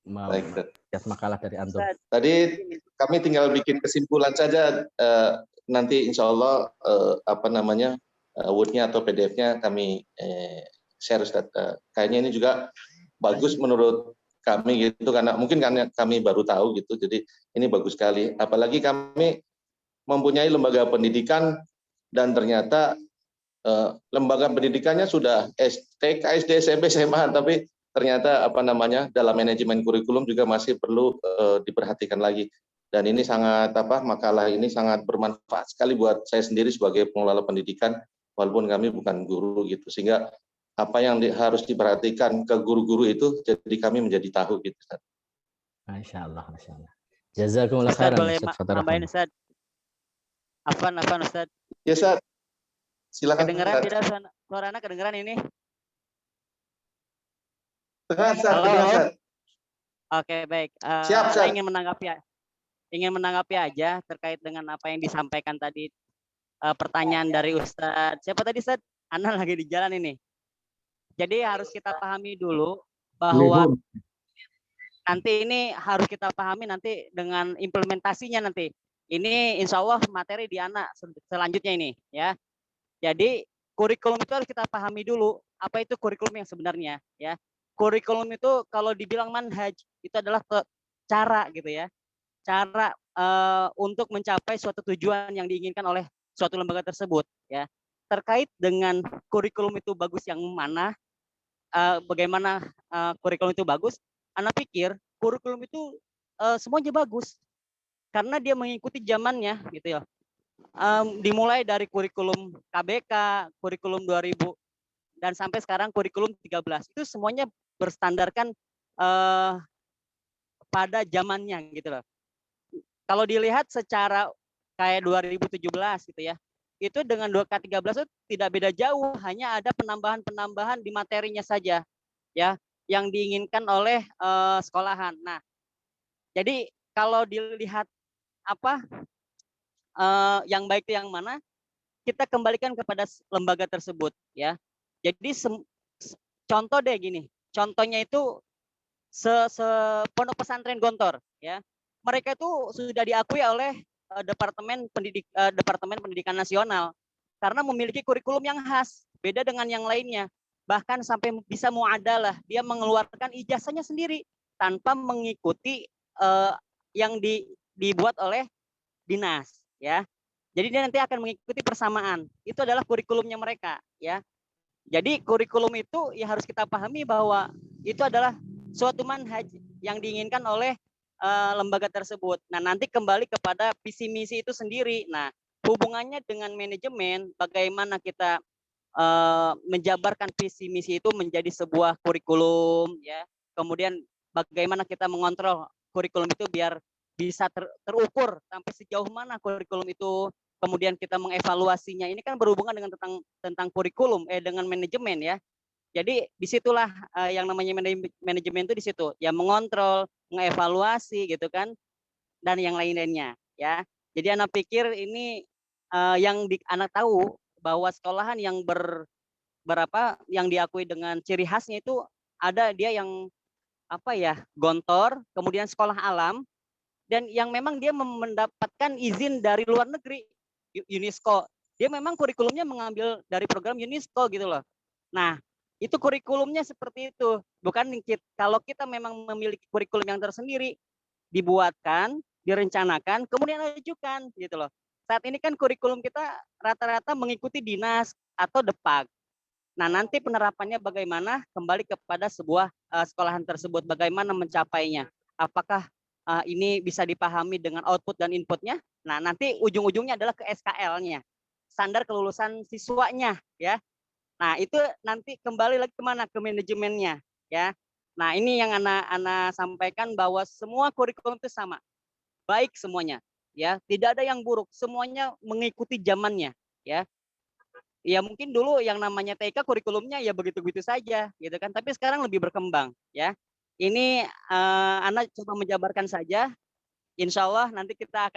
Baik, Ustaz. makalah dari antum. Tadi kami tinggal bikin kesimpulan saja, nanti insya Allah Word-nya atau PDF-nya kami share, Ustaz. Kayaknya ini juga bagus menurut kami gitu, karena mungkin kami baru tahu gitu, jadi ini bagus sekali. Apalagi kami mempunyai lembaga pendidikan dan ternyata lembaga pendidikannya sudah TK, SD, SMP, SMA, tapi ternyata dalam manajemen kurikulum juga masih perlu diperhatikan lagi. Dan ini sangat makalah ini sangat bermanfaat sekali buat saya sendiri sebagai pengelola pendidikan, walaupun kami bukan guru gitu. Sehingga apa yang harus diperhatikan ke guru-guru itu jadi kami menjadi tahu gitu. Masya Allah, Masya Allah. Jazakumullah khairan. Boleh nambahin Ustaz? Afwan Ustaz. Ya Ustaz. Silakan. Kedengeran tidak suara anak, kedengeran ini? Halo. Oke, baik. Siap, saya ingin menanggapi aja terkait dengan apa yang disampaikan tadi, pertanyaan dari Ustadz. Siapa tadi, Ustadz? Ana lagi di jalan ini. Jadi harus kita pahami dulu bahwa nanti ini harus kita pahami nanti dengan implementasinya nanti. Ini insya Allah materi di Ana selanjutnya ini, ya. Jadi kurikulum itu harus kita pahami dulu apa itu kurikulum yang sebenarnya, ya. Kurikulum itu kalau dibilang manhaj itu adalah cara gitu ya, cara untuk mencapai suatu tujuan yang diinginkan oleh suatu lembaga tersebut, ya. Terkait dengan kurikulum itu bagus yang mana, bagaimana kurikulum itu bagus, Ana pikir kurikulum itu semuanya bagus karena dia mengikuti zamannya gitu ya. Dimulai dari kurikulum KBK, kurikulum 2000 dan sampai sekarang kurikulum 13 itu semuanya berstandarkan pada zamannya gitu loh. Kalau dilihat secara kayak 2017 gitu ya, itu dengan 2K13 itu tidak beda jauh, hanya ada penambahan-penambahan di materinya saja ya yang diinginkan oleh sekolahan. Nah, jadi kalau dilihat yang baik itu yang mana, kita kembalikan kepada lembaga tersebut ya. Jadi contoh deh gini, contohnya itu Pondok Pesantren Gontor ya. Mereka itu sudah diakui oleh Departemen Pendidikan Nasional karena memiliki kurikulum yang khas, beda dengan yang lainnya. Bahkan sampai bisa muadalah, dia mengeluarkan ijazahnya sendiri tanpa mengikuti yang dibuat oleh dinas ya. Jadi dia nanti akan mengikuti persamaan. Itu adalah kurikulumnya mereka ya. Jadi kurikulum itu ya harus kita pahami bahwa itu adalah suatu manhaj yang diinginkan oleh lembaga tersebut. Nah, nanti kembali kepada visi misi itu sendiri. Nah, hubungannya dengan manajemen, bagaimana kita menjabarkan visi misi itu menjadi sebuah kurikulum ya. Kemudian bagaimana kita mengontrol kurikulum itu biar bisa terukur sampai sejauh mana kurikulum itu, kemudian kita mengevaluasinya. Ini kan berhubungan dengan tentang kurikulum dengan manajemen ya. Jadi disitulah yang namanya manajemen itu di situ ya, mengontrol, mengevaluasi gitu kan, dan yang lain-lainnya ya. Jadi anak pikir ini yang anak tahu bahwa sekolahan yang yang diakui dengan ciri khasnya itu ada dia yang Gontor, kemudian sekolah alam, dan yang memang dia mendapatkan izin dari luar negeri UNESCO. Dia memang kurikulumnya mengambil dari program UNESCO gitu loh. Nah, itu kurikulumnya seperti itu. Bukan kalau kita memang memiliki kurikulum yang tersendiri, dibuatkan, direncanakan, kemudian ajukan gitu loh. Saat ini kan kurikulum kita rata-rata mengikuti dinas atau Depag. Nah, nanti penerapannya bagaimana kembali kepada sebuah sekolahan tersebut, bagaimana mencapainya. Apakah ini bisa dipahami dengan output dan inputnya? Nah, nanti ujung-ujungnya adalah ke SKL-nya, standar kelulusan siswanya ya. Nah, itu nanti kembali lagi kemana? Ke manajemennya ya. Nah, ini yang Ana sampaikan bahwa semua kurikulum itu sama, baik semuanya ya, tidak ada yang buruk, semuanya mengikuti zamannya ya. Ya mungkin dulu yang namanya TK kurikulumnya ya begitu-begitu saja gitu kan, tapi sekarang lebih berkembang ya. Ini Ana coba menjabarkan saja. Insya Allah nanti kita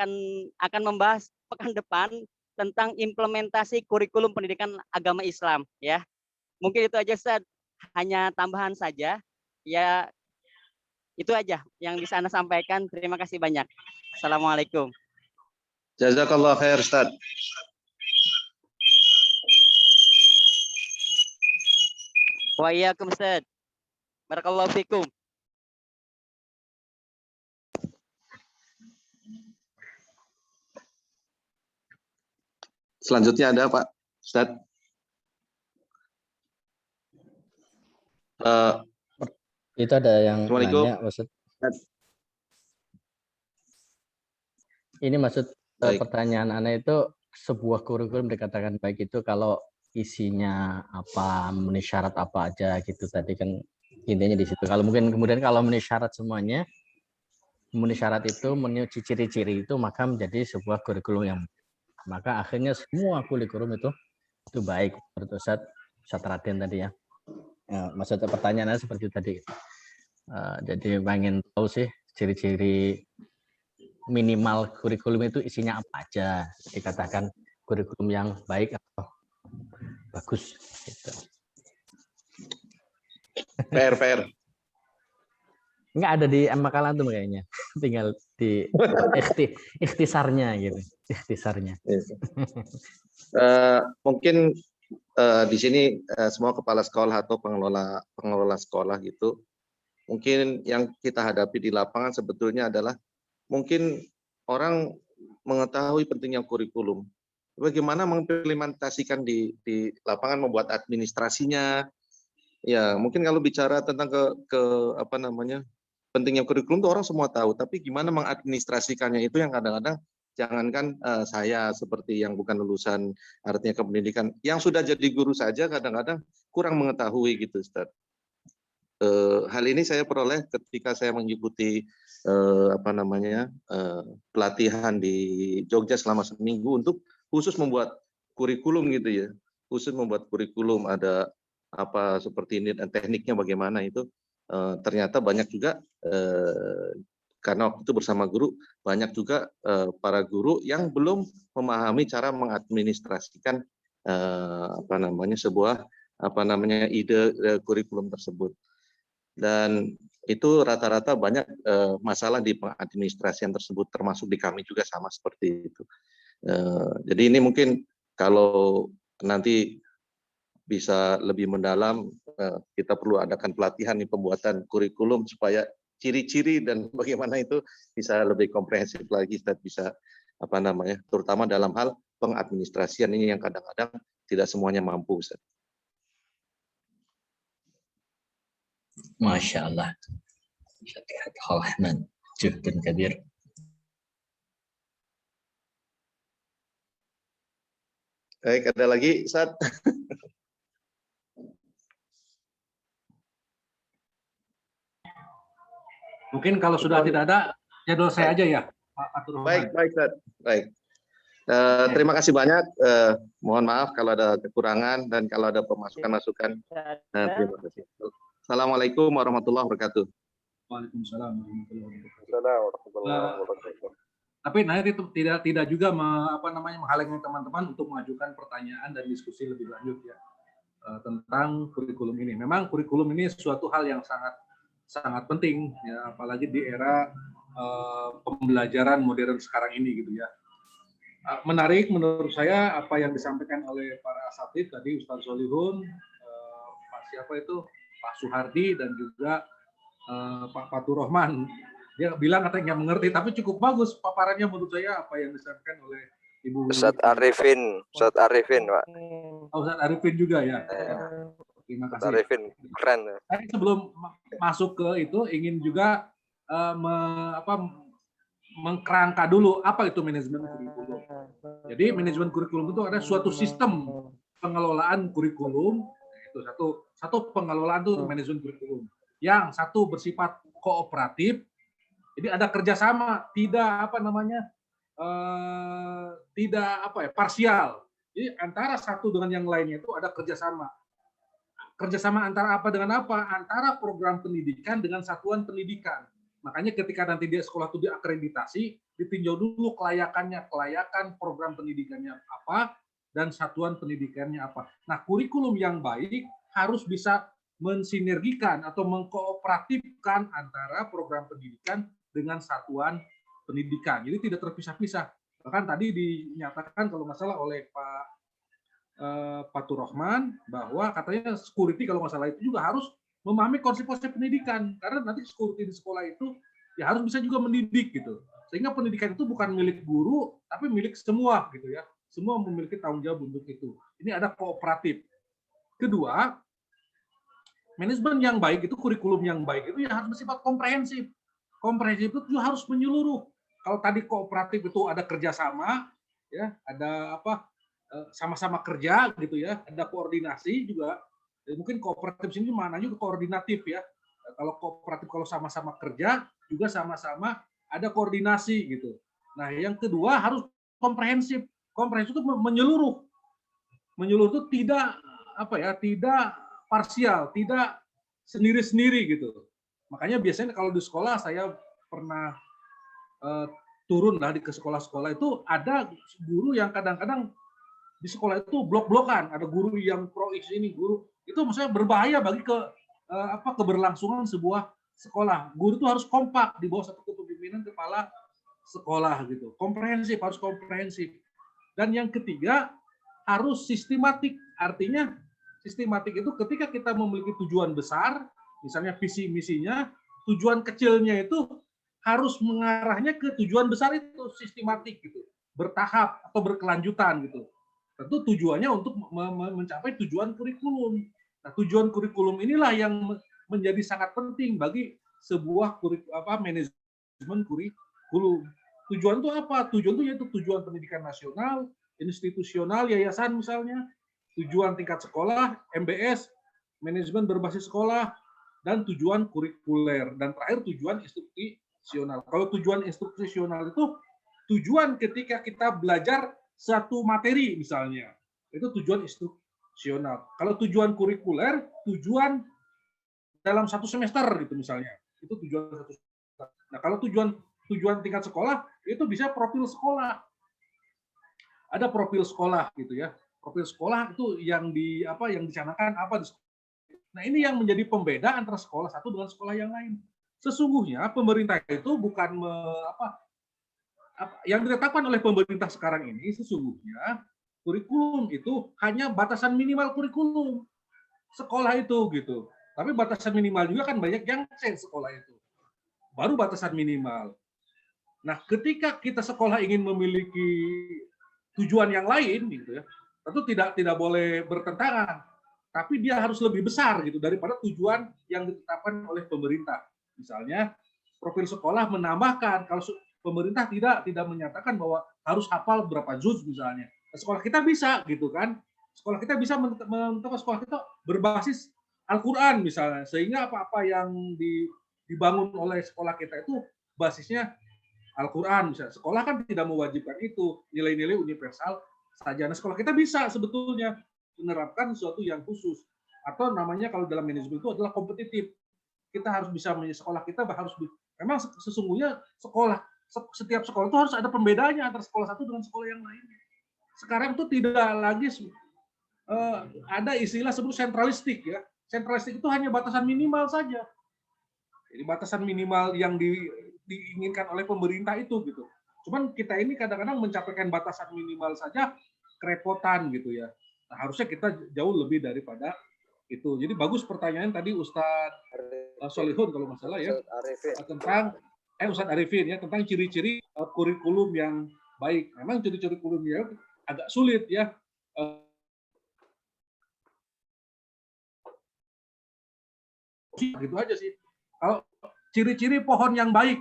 akan membahas pekan depan tentang implementasi kurikulum pendidikan agama Islam ya. Mungkin itu aja Ustaz, hanya tambahan saja ya. Itu aja yang bisa Anda sampaikan. Terima kasih banyak. Assalamualaikum. Jazakallah khair, Ustaz. Wa iyyakum Ustaz. Barakallahu fikum. Selanjutnya ada Pak Ustaz. Itu ada yang Assalamualaikum. nanya, Ustaz. Ini maksud Baik. pertanyaan Anda itu sebuah kurikulum dikatakan baik itu kalau isinya apa, memenuhi syarat apa aja gitu tadi kan intinya di situ. Kalau mungkin kemudian kalau memenuhi syarat semuanya, memenuhi syarat itu, memenuhi ciri-ciri itu maka menjadi sebuah kurikulum yang maka akhirnya semua kurikulum itu baik menurut Ustaz Raden tadi ya. Maksudnya pertanyaannya seperti tadi. Jadi pengen tahu sih ciri-ciri minimal kurikulum itu isinya apa aja, dikatakan kurikulum yang baik atau bagus gitu. PR. Nggak ada di makalah tuh kayaknya, tinggal di ikhtisarnya gitu, ikhtisarnya. Mungkin di sini semua kepala sekolah atau pengelola sekolah gitu, mungkin yang kita hadapi di lapangan sebetulnya adalah mungkin orang mengetahui pentingnya kurikulum, bagaimana mengimplementasikan di lapangan, membuat administrasinya. Ya mungkin kalau bicara tentang pentingnya kurikulum itu orang semua tahu, tapi gimana mengadministrasikannya itu yang kadang-kadang jangankan saya seperti yang bukan lulusan artinya kependidikan, yang sudah jadi guru saja kadang-kadang kurang mengetahui gitu, Ustaz. Hal ini saya peroleh ketika saya mengikuti pelatihan di Jogja selama seminggu untuk khusus membuat kurikulum gitu ya, khusus membuat kurikulum, ada apa seperti ini dan tekniknya bagaimana itu. Ternyata banyak juga karena waktu itu bersama guru, banyak juga para guru yang belum memahami cara mengadministrasikan sebuah ide kurikulum tersebut. Dan itu rata-rata banyak masalah di pengadministrasian tersebut, termasuk di kami juga sama seperti itu. Jadi ini mungkin kalau nanti bisa lebih mendalam, kita perlu adakan pelatihan di pembuatan kurikulum supaya ciri-ciri dan bagaimana itu bisa lebih komprehensif lagi, Ustaz, bisa terutama dalam hal pengadministrasian ini yang kadang-kadang tidak semuanya mampu, Ustaz. Masya Allah. Rahman, juhdun kabir. Baik, ada lagi, Ustaz? Mungkin kalau sudah tidak ada, jadwal saya aja ya, Pak Fatur Rahman. Baik, Ustaz. Baik. Terima kasih banyak. Mohon maaf kalau ada kekurangan dan kalau ada masukan-masukan. Terima kasih. Assalamualaikum warahmatullahi wabarakatuh. Waalaikumsalam warahmatullahi wabarakatuh. Tapi nanti itu tidak juga menghalangi teman-teman untuk mengajukan pertanyaan dan diskusi lebih lanjut ya tentang kurikulum ini. Memang kurikulum ini suatu hal yang sangat penting ya, apalagi di era pembelajaran modern sekarang ini gitu ya. Menarik menurut saya apa yang disampaikan oleh para asatidz tadi, Ustaz Solihun, Pak Suhardi dan juga Pak Fatur Rahman. Dia bilang katanya nggak mengerti, tapi cukup bagus paparannya menurut saya apa yang disampaikan oleh Ibu Ustadz Arifin, Pak. Ustadz Arifin juga ya. Terima kasih. Ustadz Arifin, keren. Sebelum masuk ke itu, ingin juga mengkerangka dulu apa itu manajemen kurikulum. Jadi manajemen kurikulum itu ada suatu sistem pengelolaan kurikulum. Itu satu pengelolaan itu manajemen kurikulum. Yang satu bersifat kooperatif. Jadi ada kerjasama, tidak parsial. Jadi antara satu dengan yang lainnya itu ada kerjasama. Kerjasama antara apa dengan apa? Antara program pendidikan dengan satuan pendidikan. Makanya ketika nanti dia sekolah itu diakreditasi, ditinjau dulu kelayakan program pendidikannya apa dan satuan pendidikannya apa. Nah, kurikulum yang baik harus bisa mensinergikan atau mengkooperatifkan antara program pendidikan dengan satuan pendidikan. Jadi tidak terpisah-pisah. Bahkan tadi dinyatakan kalau nggak salah oleh Pak Fatur Rahman bahwa katanya security kalau nggak salah itu juga harus memahami konsep-konsep pendidikan, karena nanti security di sekolah itu ya harus bisa juga mendidik gitu. Sehingga pendidikan itu bukan milik guru tapi milik semua gitu ya. Semua memiliki tanggung jawab untuk itu. Ini ada kooperatif. Kedua, manajemen yang baik itu, kurikulum yang baik itu ya harus bersifat komprehensif. Komprehensif itu juga harus menyeluruh. Kalau tadi kooperatif itu ada kerjasama, ya, ada apa, sama-sama kerja gitu ya, ada koordinasi juga. Mungkin kooperatif sini maknanya juga koordinatif ya. Kalau kooperatif kalau sama-sama kerja juga sama-sama ada koordinasi gitu. Nah, yang kedua harus komprehensif. Komprehensif itu menyeluruh. Menyeluruh itu tidak apa ya, tidak parsial, tidak sendiri-sendiri gitu. Makanya biasanya kalau di sekolah saya pernah turun lah ke sekolah-sekolah itu ada guru yang kadang-kadang di sekolah itu blok-blokan, ada guru yang pro ini, guru itu maksudnya berbahaya bagi keberlangsungan sebuah sekolah. Guru itu harus kompak di bawah satu kepemimpinan kepala sekolah gitu. Komprehensif, harus komprehensif. Dan yang ketiga harus sistematik. Artinya sistematik itu ketika kita memiliki tujuan besar, misalnya visi misinya, tujuan kecilnya itu harus mengarahnya ke tujuan besar itu sistematik gitu, bertahap atau berkelanjutan gitu. Tentu tujuannya untuk mencapai tujuan kurikulum. Nah, tujuan kurikulum inilah yang menjadi sangat penting bagi sebuah manajemen kurikulum. Tujuan itu apa? Tujuan itu yaitu tujuan pendidikan nasional, institusional, yayasan misalnya, tujuan tingkat sekolah, MBS, manajemen berbasis sekolah, dan tujuan kurikuler, dan terakhir tujuan instruksional. Kalau tujuan instruksional itu tujuan ketika kita belajar satu materi misalnya, itu tujuan instruksional. Kalau tujuan kurikuler, tujuan dalam satu semester gitu misalnya, itu tujuan satu semester. Nah, kalau tujuan tingkat sekolah itu bisa profil sekolah. Ada profil sekolah gitu ya. Profil sekolah itu yang dicanangkan apa di sekolah. Nah, ini yang menjadi pembeda antara sekolah satu dengan sekolah yang lain. Sesungguhnya pemerintah itu bukan yang ditetapkan oleh pemerintah sekarang ini, sesungguhnya kurikulum itu hanya batasan minimal kurikulum sekolah itu gitu. Tapi batasan minimal juga kan banyak yang sekolah itu. Baru batasan minimal. Nah, ketika kita sekolah ingin memiliki tujuan yang lain gitu ya, tentu tidak boleh bertentangan, tapi dia harus lebih besar gitu daripada tujuan yang ditetapkan oleh pemerintah. Misalnya profil sekolah menambahkan, kalau pemerintah tidak menyatakan bahwa harus hafal berapa juz misalnya. Nah, sekolah kita bisa gitu kan. Sekolah kita bisa menetapkan sekolah kita berbasis Al-Qur'an misalnya, sehingga apa-apa yang dibangun oleh sekolah kita itu basisnya Al-Qur'an misalnya. Sekolah kan tidak mewajibkan itu, nilai-nilai universal saja. Nah, sekolah kita bisa sebetulnya menerapkan sesuatu yang khusus, atau namanya kalau dalam manajemen itu adalah kompetitif. Kita harus bisa, sekolah kita harus memang sesungguhnya setiap sekolah itu harus ada pembedanya antara sekolah satu dengan sekolah yang lain. Sekarang itu tidak lagi ada istilah sebut sentralistik ya. Sentralistik itu hanya batasan minimal saja. Jadi batasan minimal yang diinginkan oleh pemerintah itu gitu. Cuman kita ini kadang-kadang mencapaikan batasan minimal saja kerepotan gitu ya. Nah, harusnya kita jauh lebih daripada itu. Jadi bagus pertanyaan tadi Ustadz Solihun kalau nggak salah ya, tentang Ustadz Arifin ya, tentang ciri-ciri kurikulum yang baik. Memang ciri-ciri kurikulum yang agak sulit ya. Gitu aja sih. Kalau ciri-ciri pohon yang baik,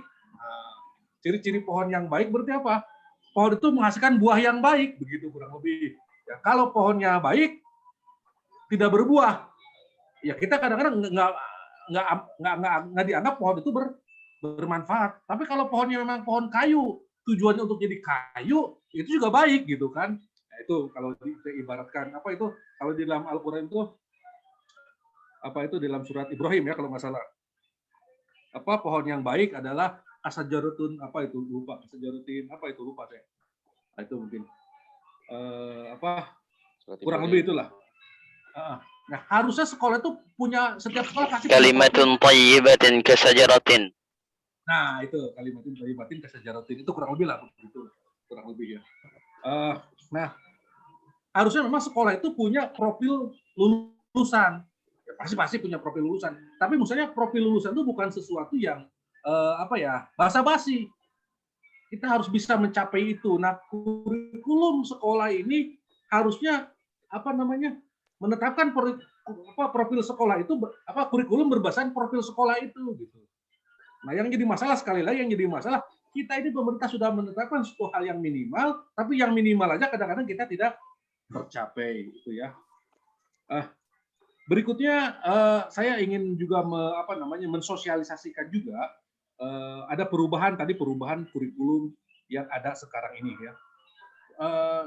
ciri-ciri pohon yang baik berarti apa? Pohon itu menghasilkan buah yang baik, begitu kurang lebih. Ya, kalau pohonnya baik, tidak berbuah, ya kita kadang-kadang nggak dianggap pohon itu bermanfaat. Tapi kalau pohonnya memang pohon kayu, tujuannya untuk jadi kayu, itu juga baik gitu kan. Nah, itu kalau diibaratkan apa itu kalau di dalam Al-Qur'an itu apa itu dalam surat Ibrahim ya kalau nggak salah. Apa pohon yang baik adalah asajaratun apa itu lupa, asajarutin apa itu lupa saya. Nah, itu mungkin kurang lebih itulah. Nah, harusnya sekolah itu punya, setiap sekolah pasti Kalimatun thayyibatin kasajaratin. Nah, itu kalimatin thayyibatin kasajaratin, itu kurang lebih lah begitu, kurang lebih ya. Nah, harusnya memang sekolah itu punya profil lulusan. Ya, pasti punya profil lulusan. Tapi misalnya profil lulusan itu bukan sesuatu yang basa-basi. Kita harus bisa mencapai itu. Nah, kurikulum sekolah ini harusnya menetapkan profil sekolah itu, kurikulum berbasis profil sekolah itu gitu. Nah, yang jadi masalah sekali lagi, kita ini pemerintah sudah menetapkan suatu hal yang minimal, tapi yang minimal aja kadang-kadang kita tidak tercapai gitu ya. Berikutnya saya ingin juga mensosialisasikan juga ada perubahan kurikulum yang ada sekarang ini ya.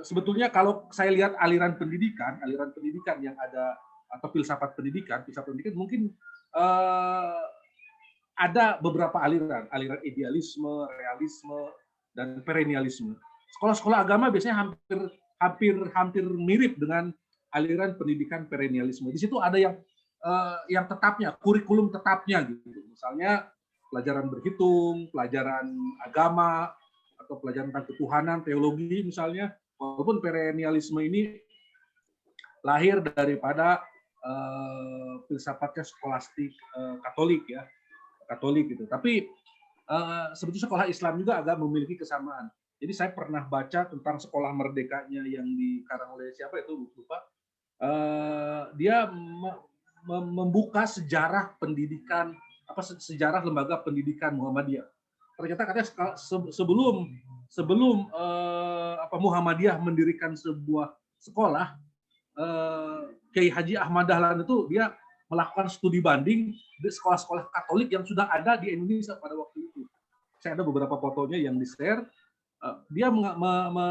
Sebetulnya kalau saya lihat aliran pendidikan yang ada atau filsafat pendidikan mungkin ada beberapa aliran idealisme, realisme, dan perennialisme. Sekolah-sekolah agama biasanya hampir mirip dengan aliran pendidikan perennialisme. Di situ ada yang tetapnya, kurikulum tetapnya gitu. Misalnya pelajaran berhitung, pelajaran agama, atau pelajaran tentang ketuhanan, teologi misalnya. Walaupun perennialisme ini lahir daripada filsafatnya skolastik Katolik ya, gitu. Tapi sebetulnya sekolah Islam juga agak memiliki kesamaan. Jadi saya pernah baca tentang sekolah merdekanya yang dikarang oleh siapa itu lupa. Dia membuka sejarah pendidikan, sejarah lembaga pendidikan Muhammadiyah. Ternyata katanya sebelum Muhammadiyah mendirikan sebuah sekolah, Kiai Haji Ahmad Dahlan itu dia melakukan studi banding di sekolah-sekolah Katolik yang sudah ada di Indonesia pada waktu itu. Saya ada beberapa fotonya yang di-share. Dia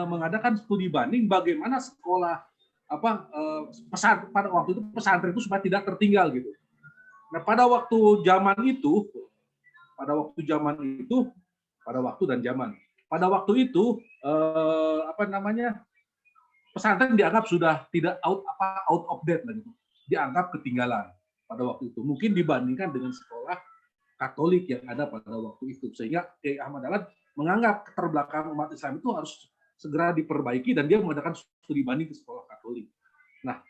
mengadakan studi banding bagaimana sekolah pada waktu itu pesantren itu supaya tidak tertinggal gitu. Nah, pada waktu itu pesantren dianggap sudah tidak out of date lagi, dianggap ketinggalan pada waktu itu. Mungkin dibandingkan dengan sekolah Katolik yang ada pada waktu itu, sehingga Kiai Ahmad Dahlan menganggap keterbelakangan umat Islam itu harus segera diperbaiki dan dia mengadakan studi banding ke sekolah Katolik. Nah,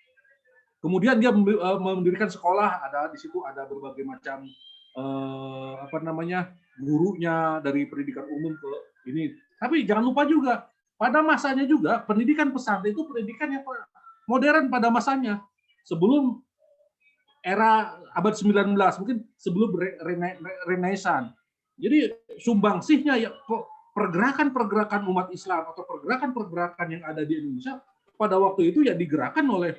kemudian dia mendirikan sekolah, di situ ada berbagai macam gurunya dari pendidikan umum ke ini. Tapi jangan lupa juga pada masanya juga pendidikan pesantren itu pendidikan yang modern pada masanya. Sebelum era abad 19, mungkin sebelum Renaissance. Jadi sumbangsihnya ya pergerakan-pergerakan umat Islam atau pergerakan-pergerakan yang ada di Indonesia pada waktu itu ya digerakkan oleh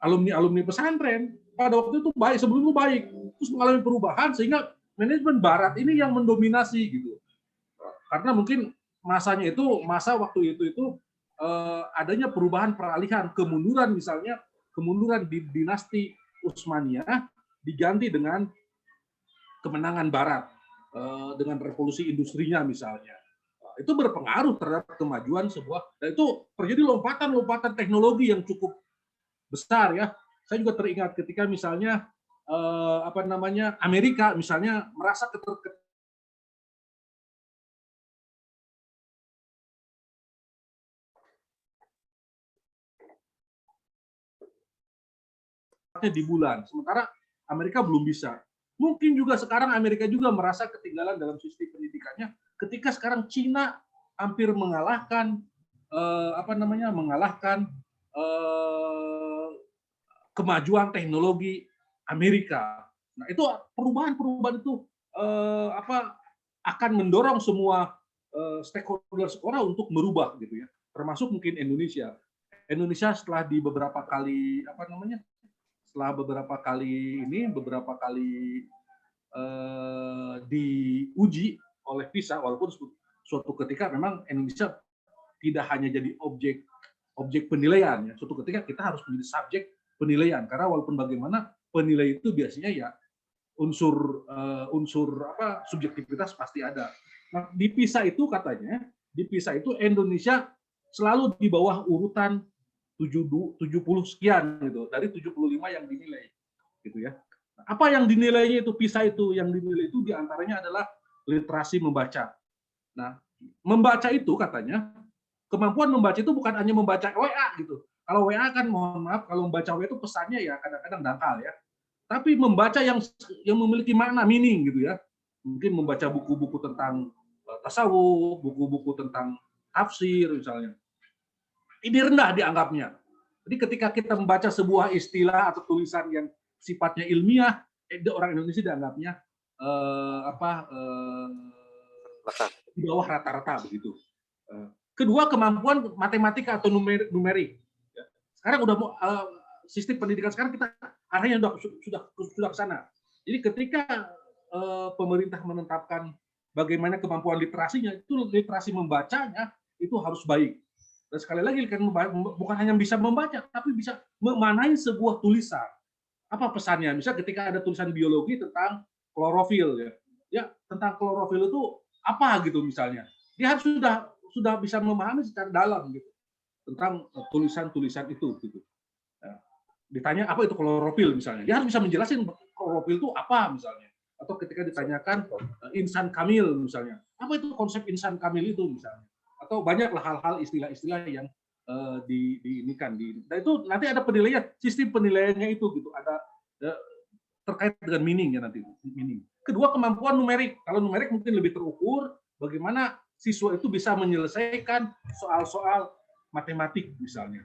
alumni pesantren. Pada waktu itu baik, sebelum itu baik, terus mengalami perubahan sehingga manajemen Barat ini yang mendominasi gitu. Karena mungkin masa waktu itu adanya perubahan peralihan, kemunduran di dinasti Utsmaniyah diganti dengan kemenangan Barat dengan revolusi industrinya misalnya. Itu berpengaruh terhadap kemajuan dan itu terjadi lompatan teknologi yang cukup besar ya. Saya juga teringat ketika misalnya Amerika misalnya merasa di bulan, sementara Amerika belum bisa. Mungkin juga sekarang Amerika juga merasa ketinggalan dalam sistem pendidikannya ketika sekarang Cina hampir mengalahkan kemajuan teknologi Amerika. Nah, itu perubahan itu akan mendorong semua stakeholder sekolah untuk merubah gitu ya. Termasuk mungkin Indonesia. Setelah beberapa kali diuji oleh PISA, walaupun suatu ketika memang Indonesia tidak hanya jadi objek penilaian ya, suatu ketika kita harus menjadi subjek penilaian, karena walaupun bagaimana penilai itu biasanya ya unsur subjektivitas pasti ada. Nah, di PISA itu Indonesia selalu di bawah urutan 70 sekian gitu dari 75 yang dinilai gitu ya. Apa yang dinilainya itu PISA itu yang dinilai itu diantaranya adalah literasi membaca. Nah, membaca itu katanya kemampuan membaca itu bukan hanya membaca WA gitu. Kalau WA kan mohon maaf kalau membaca WA itu pesannya ya kadang-kadang dangkal ya. Tapi membaca yang memiliki makna meaning gitu ya. Mungkin membaca buku-buku tentang tasawuf, buku-buku tentang tafsir misalnya. Ini rendah dianggapnya. Jadi ketika kita membaca sebuah istilah atau tulisan yang sifatnya ilmiah, orang Indonesia dianggapnya di bawah rata-rata begitu. Kedua, kemampuan matematika atau numerik. Sekarang udah sistem pendidikan sekarang kita arahnya sudah ke sana. Jadi ketika pemerintah menetapkan bagaimana kemampuan literasinya, itu literasi membacanya itu harus baik. Dan sekali lagi kan bukan hanya bisa membaca, tapi bisa memanai sebuah tulisan. Apa pesannya? Misalnya ketika ada tulisan biologi tentang klorofil ya tentang klorofil itu apa gitu misalnya. Dia harus sudah bisa memahami secara dalam gitu tentang tulisan-tulisan itu gitu. Nah, ditanya apa itu klorofil misalnya, dia harus bisa menjelaskan klorofil itu apa misalnya. Atau ketika ditanyakan insan kamil misalnya, apa itu konsep insan kamil itu misalnya. Atau banyaklah hal-hal istilah-istilah yang diinikan nah itu nanti ada penilaian, sistem penilaiannya itu gitu, ada terkait dengan meaning ya nanti meaning. Kedua, kemampuan numerik. Kalau numerik mungkin lebih terukur bagaimana siswa itu bisa menyelesaikan soal-soal matematik misalnya.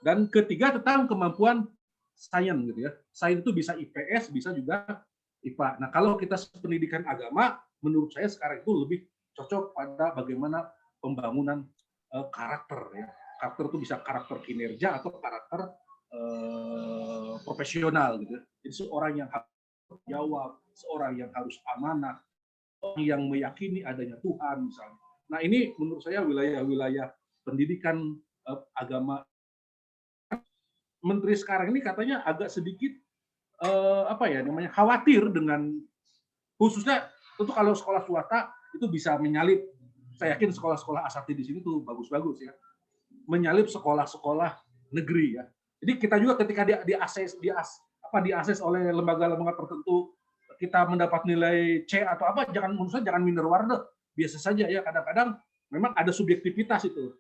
Dan ketiga tentang kemampuan sains gitu ya. Sains itu bisa IPS, bisa juga IPA. Nah, kalau kita pendidikan agama, menurut saya sekarang itu lebih cocok pada bagaimana pembangunan karakter ya. Karakter itu bisa karakter kinerja atau karakter profesional gitu. Jadi seorang yang harus jawab, seorang yang harus amanah, orang yang meyakini adanya Tuhan misalnya. Nah, ini menurut saya wilayah-wilayah pendidikan agama. Menteri sekarang ini katanya agak sedikit khawatir dengan khususnya tentu kalau sekolah swasta itu bisa menyalip. Saya yakin sekolah-sekolah asati di sini tuh bagus-bagus ya, menyalip sekolah-sekolah negeri ya. Jadi kita juga ketika diakses oleh lembaga-lembaga tertentu kita mendapat nilai C atau apa, jangan minder warna, biasa saja ya. Kadang-kadang memang ada subjektivitas itu.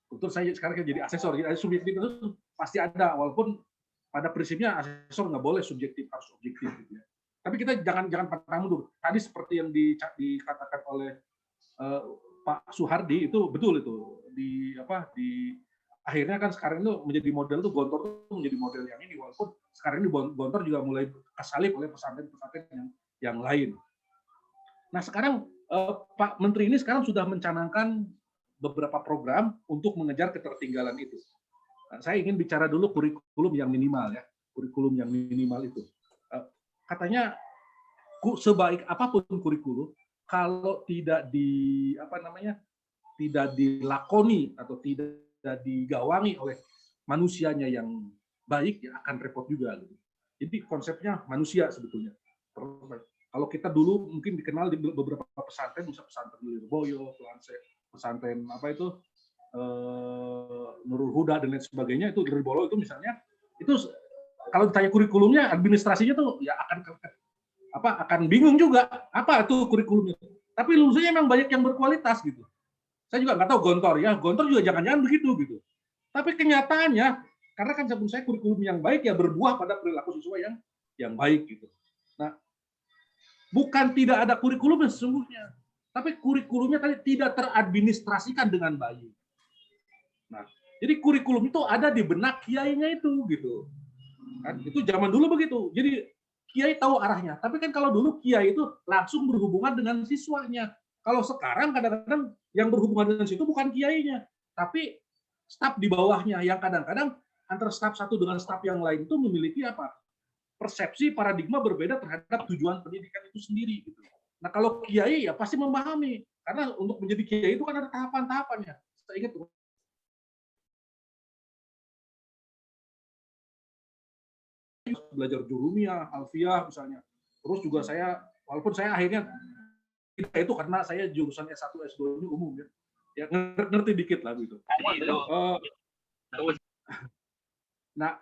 Betul, saya sekarang jadi asesor, jadi ada subjektivitas itu pasti ada, walaupun pada prinsipnya asesor nggak boleh subjektif, harus objektif gitu ya. Tapi kita jangan pantang mundur. Tadi seperti yang dikatakan oleh Pak Suhardi itu betul itu di akhirnya kan sekarang itu menjadi model tuh Gontor tuh menjadi model yang ini, walaupun sekarang ini Gontor juga mulai kesalip oleh pesantren-pesantren yang lain. Nah sekarang Pak Menteri ini sekarang sudah mencanangkan beberapa program untuk mengejar ketertinggalan itu. Nah, saya ingin bicara dulu kurikulum yang minimal ya, kurikulum yang minimal itu. Katanya sebaik apapun kurikulum, kalau tidak tidak dilakoni atau tidak digawangi oleh manusianya yang baik, ya akan repot juga. Gitu. Jadi konsepnya manusia sebetulnya. Kalau kita dulu mungkin dikenal di beberapa pesantren, misalnya pesantren Lirboyo, pesantren Nurul Huda dan lain sebagainya, itu Lirboyo itu misalnya, itu kalau ditanya kurikulumnya, administrasinya tuh ya akan bingung juga apa itu kurikulumnya. Tapi lulusannya memang banyak yang berkualitas gitu. Saya juga nggak tahu Gontor juga jangan-jangan begitu gitu. Tapi kenyataannya, karena kan sebelum saya kurikulum yang baik ya berbuah pada perilaku siswa yang baik gitu. Nah, bukan tidak ada kurikulum sesungguhnya, tapi kurikulumnya tadi tidak teradministrasikan dengan baik. Nah, jadi kurikulum itu ada di benak kiainya itu gitu. Kan itu zaman dulu begitu. Jadi kiai tahu arahnya. Tapi kan kalau dulu kiai itu langsung berhubungan dengan siswanya. Kalau sekarang kadang-kadang yang berhubungan dengan situ bukan kiainya, tapi staf di bawahnya yang kadang-kadang antara staf satu dengan staf yang lain itu memiliki persepsi paradigma berbeda terhadap tujuan pendidikan itu sendiri gitu. Nah, kalau kiai ya pasti memahami, karena untuk menjadi kiai itu kan ada tahapan-tahapannya. Saya ingat belajar jurumiyah, alfiyah misalnya. Terus juga saya, walaupun saya akhirnya itu karena saya jurusan S1 S2 ini umum ya. Ya ngerti dikit lah gitu. Nah,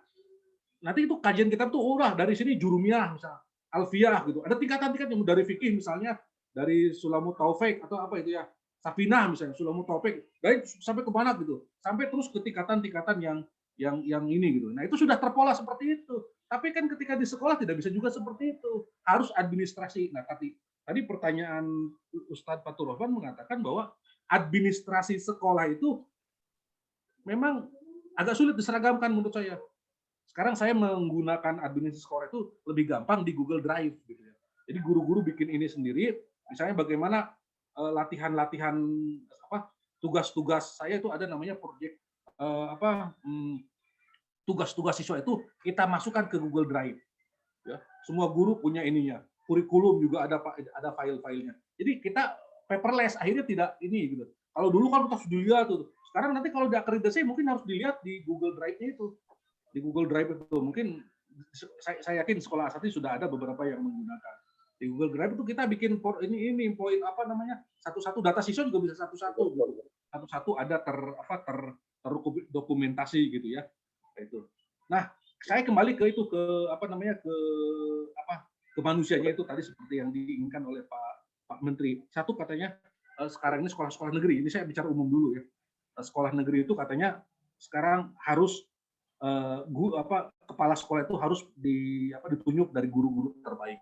nanti itu kajian kita tuh dari sini jurumiyah misalnya, alfiyah gitu. Ada tingkatan-tingkat yang dari fikih misalnya, dari Sulamut Taufik atau apa itu ya, Safinah misalnya, Sulamut Taufik, dari sampai ke mana gitu. Sampai terus ke tingkatan-tingkatan yang ini gitu. Nah, itu sudah terpola seperti itu. Tapi kan ketika di sekolah tidak bisa juga seperti itu. Harus administrasi. Nah, tadi pertanyaan Ustadz Fatur Rahman mengatakan bahwa administrasi sekolah itu memang agak sulit diseragamkan menurut saya. Sekarang saya menggunakan administrasi sekolah itu lebih gampang di Google Drive gitu ya. Jadi guru-guru bikin ini sendiri, misalnya bagaimana latihan-latihan tugas-tugas saya itu ada namanya proyek tugas-tugas siswa itu kita masukkan ke Google Drive. Ya, semua guru punya ininya. Kurikulum juga ada file-filenya. Jadi kita paperless, akhirnya tidak ini gitu. Kalau dulu kan kita harus dilihat tuh. Sekarang nanti kalau diakreditasi mungkin harus dilihat di Google Drive-nya itu. Di Google Drive itu mungkin saya yakin sekolah asati sudah ada beberapa yang menggunakan. Di Google Drive itu kita bikin ini poin satu-satu data siswa juga bisa satu-satu ada terdokumentasi gitu ya. Itu. Nah, saya kembali ke manusianya itu tadi seperti yang diinginkan oleh Pak Menteri. Satu katanya sekarang ini sekolah-sekolah negeri. Ini saya bicara umum dulu ya. Sekolah negeri itu katanya sekarang harus kepala sekolah itu harus ditunjuk dari guru-guru terbaik.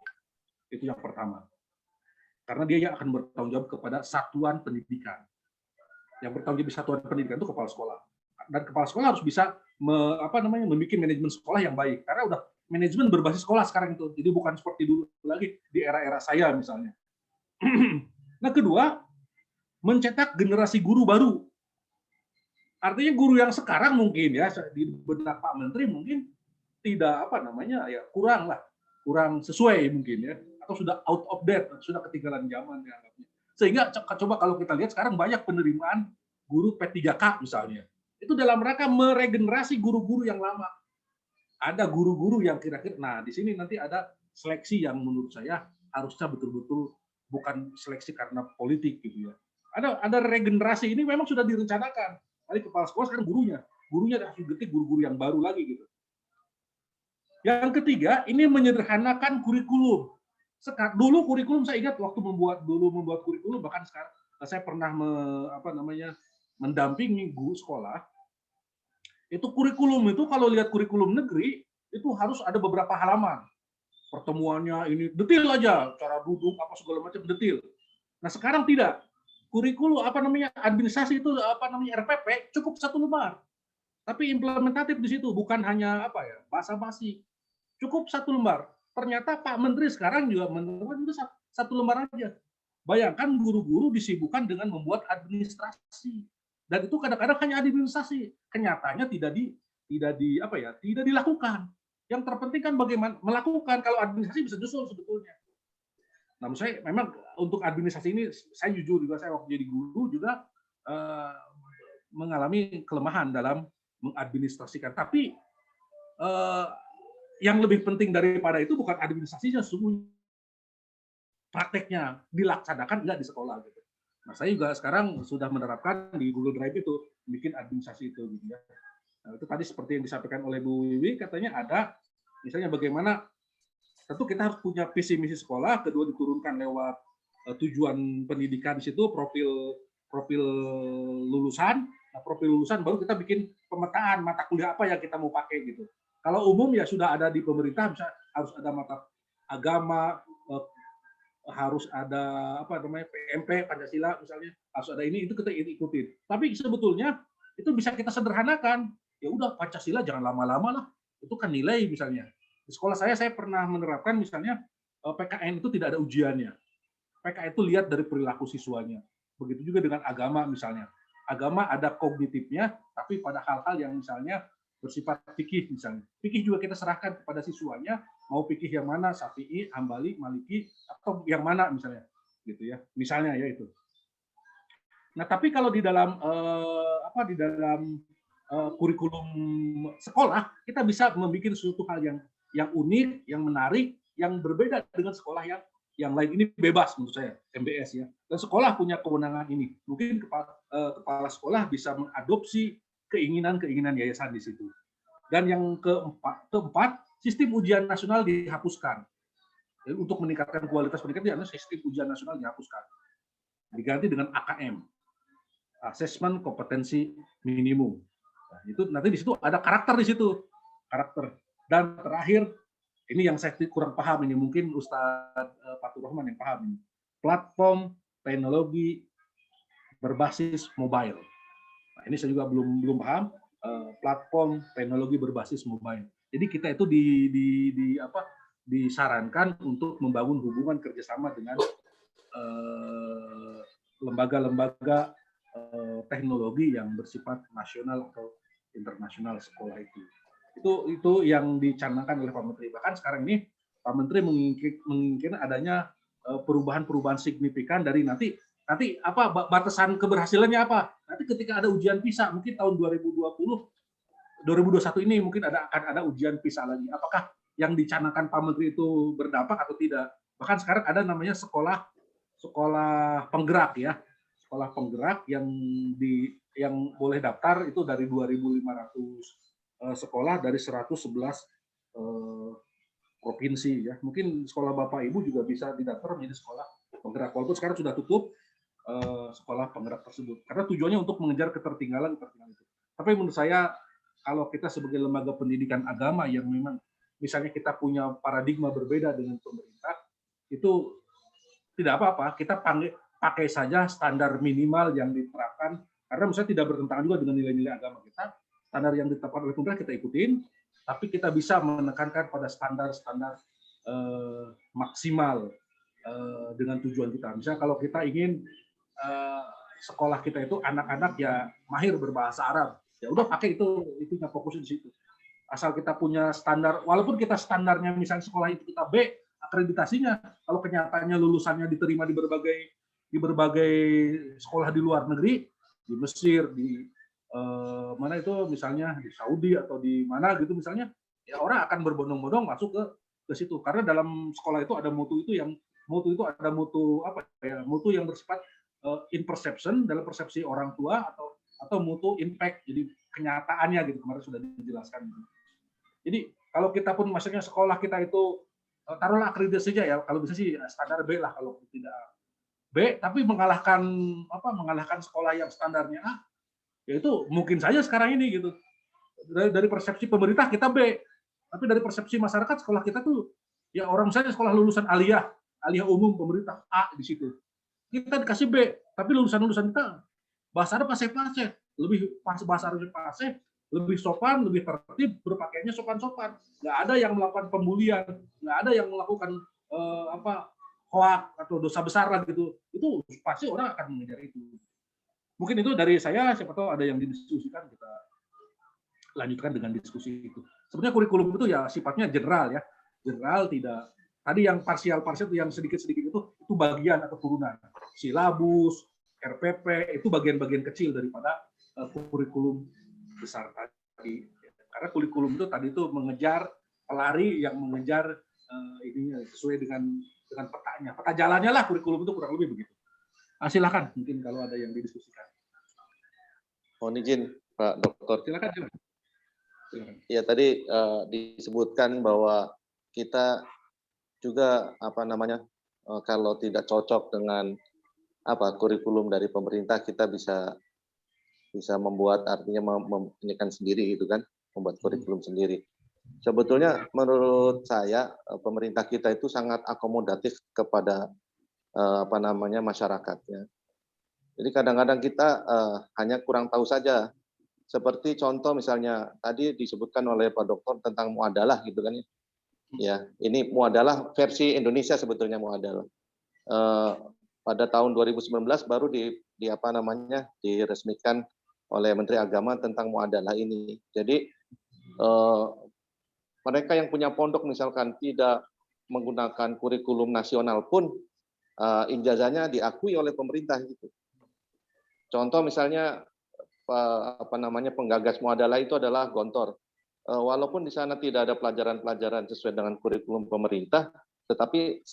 Itu yang pertama. Karena dia yang akan bertanggung jawab kepada satuan pendidikan. Yang bertanggung jawab satuan pendidikan itu kepala sekolah. Dan kepala sekolah harus bisa membuat manajemen sekolah yang baik. Karena udah manajemen berbasis sekolah sekarang itu. Jadi bukan seperti dulu lagi di era-era saya misalnya. Nah, kedua, mencetak generasi guru baru. Artinya guru yang sekarang mungkin ya di benak Pak Menteri mungkin tidak kurang sesuai mungkin ya, atau sudah out of date, sudah ketinggalan zaman ya. Sehingga coba kalau kita lihat sekarang banyak penerimaan guru P3K misalnya. Itu dalam rangka meregenerasi guru-guru yang lama. Ada guru-guru yang kira-kira, nah di sini nanti ada seleksi yang menurut saya harusnya betul-betul bukan seleksi karena politik gitu ya. Ada regenerasi ini memang sudah direncanakan. Tadi kepala sekolah sekarang gurunya harus diganti guru-guru yang baru lagi gitu. Yang ketiga, ini menyederhanakan kurikulum. Dulu kurikulum saya ingat waktu membuat kurikulum, bahkan sekarang saya pernah mendampingi guru sekolah. Itu kurikulum itu kalau lihat kurikulum negeri itu harus ada beberapa halaman. Pertemuannya ini detail aja, cara duduk apa segala macam detail. Nah, sekarang tidak. Kurikulum administrasi itu RPP cukup 1 lembar. Tapi implementatif di situ bukan hanya basa-basi. Cukup 1 lembar. Ternyata Pak Menteri sekarang juga menerapkan juga 1 lembar aja. Bayangkan guru-guru disibukkan dengan membuat administrasi. Dan itu kadang-kadang hanya administrasi. Kenyataannya tidak dilakukan. Yang terpenting kan bagaimana melakukan. Kalau administrasi bisa nyusul sebetulnya. Nah, saya memang untuk administrasi ini saya jujur juga saya waktu jadi guru juga mengalami kelemahan dalam mengadministrasikan. Tapi yang lebih penting daripada itu bukan administrasinya, sesungguhnya prakteknya dilaksanakan nggak di sekolah gitu. Nah, saya juga sekarang sudah menerapkan di Google Drive itu bikin administrasi itu gitu ya. Nah, itu tadi seperti yang disampaikan oleh Bu Wiwi, katanya ada misalnya bagaimana tentu kita harus punya visi misi sekolah, kedua diturunkan lewat tujuan pendidikan di situ, profil lulusan. Nah, profil lulusan baru kita bikin pemetaan mata kuliah apa yang kita mau pakai gitu. Kalau umum ya sudah ada di pemerintah, misalnya harus ada mata agama, harus ada PMP Pancasila misalnya, harus ada ini, itu kita ikutin. Tapi sebetulnya itu bisa kita sederhanakan. Ya udah Pancasila jangan lama-lama lah. Itu kan nilai misalnya. Di sekolah saya pernah menerapkan misalnya PKN itu tidak ada ujiannya. PKN itu lihat dari perilaku siswanya. Begitu juga dengan agama misalnya. Agama ada kognitifnya, tapi pada hal-hal yang misalnya bersifat fikih misalnya. Fikih juga kita serahkan kepada siswanya, mau fikih yang mana, Syafi'i, Hambali, Maliki, atau yang mana misalnya. Gitu ya. Misalnya ya itu. Nah, tapi kalau di dalam kurikulum sekolah, kita bisa membuat suatu hal yang unik, yang menarik, yang berbeda dengan sekolah yang lain. Ini bebas menurut saya, MBS ya. Dan sekolah punya kewenangan ini. Mungkin kepala sekolah bisa mengadopsi keinginan yayasan di situ. Dan yang keempat, sistem ujian nasional dihapuskan. Jadi untuk meningkatkan kualitas pendidikan, sistem ujian nasional dihapuskan. Diganti dengan AKM, Assessment Kompetensi Minimum. Nah, itu nanti di situ ada karakter di situ, karakter. Dan terakhir, ini yang saya kurang paham ini, mungkin Ustadz Fatur Rahman yang paham ini. Platform teknologi berbasis mobile. Nah, ini saya juga belum paham. Platform teknologi berbasis mobile. Jadi kita itu disarankan untuk membangun hubungan kerjasama dengan lembaga-lembaga teknologi yang bersifat nasional atau internasional sekolah itu. Itu yang dicanangkan oleh Pak Menteri. Bahkan sekarang ini Pak Menteri menginginkan adanya perubahan-perubahan signifikan dari nanti apa batasan keberhasilannya apa? Nanti ketika ada ujian PISA mungkin tahun 2021 ini mungkin akan ada ujian PISA lagi. Apakah yang dicanangkan Pak Menteri itu berdampak atau tidak? Bahkan sekarang ada namanya sekolah penggerak ya. Sekolah penggerak yang boleh daftar itu dari 2.500 sekolah dari 111 provinsi ya. Mungkin sekolah Bapak Ibu juga bisa didaftar menjadi sekolah penggerak. Walaupun sekarang sudah tutup sekolah penggerak tersebut. Karena tujuannya untuk mengejar ketertinggalan itu. Tapi menurut saya kalau kita sebagai lembaga pendidikan agama yang memang misalnya kita punya paradigma berbeda dengan pemerintah, itu tidak apa-apa. Kita pakai saja standar minimal yang diterapkan. Karena misalnya tidak bertentangan juga dengan nilai-nilai agama kita. Standar yang ditetapkan oleh pemerintah kita ikutin, tapi kita bisa menekankan pada standar-standar maksimal dengan tujuan kita. Misalnya kalau kita ingin sekolah kita itu anak-anak ya mahir berbahasa Arab, ya udah pakai itu fokus di situ. Asal kita punya standar, walaupun kita standarnya misalnya sekolah itu kita B akreditasinya, kalau kenyataannya lulusannya diterima di berbagai sekolah di luar negeri, di Mesir, di mana itu misalnya di Saudi atau di mana gitu misalnya, ya orang akan berbondong-bondong masuk ke situ karena dalam sekolah itu ada mutu yang bersifat in perception dalam persepsi orang tua atau mutu impact, jadi kenyataannya gitu, kemarin sudah dijelaskan. Jadi kalau kita pun maksudnya sekolah kita itu taruhlah akreditasi saja ya, kalau bisa sih standar B lah, kalau tidak B tapi mengalahkan sekolah yang standarnya A, ya itu mungkin saja sekarang ini gitu. Dari persepsi pemerintah kita B, tapi dari persepsi masyarakat sekolah kita tuh ya orang misalnya sekolah lulusan aliyah umum pemerintah A di situ. Kita dikasih B, tapi lulusan kita bahasa Arab paseh-paseh, lebih bahasa Arab paseh, lebih sopan, lebih tertib, berpakaiannya sopan-sopan. Nggak ada yang melakukan pembulian, nggak ada yang melakukan hoak atau dosa besar lah gitu. Itu pasti orang akan mengejar itu. Mungkin itu dari saya, siapa tahu ada yang didiskusikan, kita lanjutkan dengan diskusi itu. Sebenarnya kurikulum itu ya sifatnya general ya. General tidak. Tadi yang parsial itu yang sedikit-sedikit itu bagian atau turunan. Silabus, RPP, itu bagian-bagian kecil daripada kurikulum besar tadi. Karena kurikulum itu tadi itu mengejar pelari yang mengejar ininya sesuai dengan petanya. Peta jalannya lah kurikulum itu kurang lebih begitu. Silakan mungkin kalau ada yang didiskusikan. Mohon izin Pak Dokter. Silakan. Ya tadi disebutkan bahwa kita juga kalau tidak cocok dengan kurikulum dari pemerintah, kita bisa membuat, artinya mempunyai sendiri gitu kan, membuat kurikulum sendiri. Sebetulnya menurut saya pemerintah kita itu sangat akomodatif kepada masyarakatnya. Jadi kadang-kadang kita hanya kurang tahu saja. Seperti contoh misalnya tadi disebutkan oleh Pak Dokter tentang muadalah gitu kan ya. Ya, ini muadalah versi Indonesia sebetulnya muadalah. Pada tahun 2019 baru diresmikan oleh Menteri Agama tentang muadalah ini. Jadi mereka yang punya pondok misalkan tidak menggunakan kurikulum nasional pun ijazahnya diakui oleh pemerintah gitu. Contoh misalnya penggagas muadalah itu adalah Gontor. Walaupun di sana tidak ada pelajaran-pelajaran sesuai dengan kurikulum pemerintah, tetapi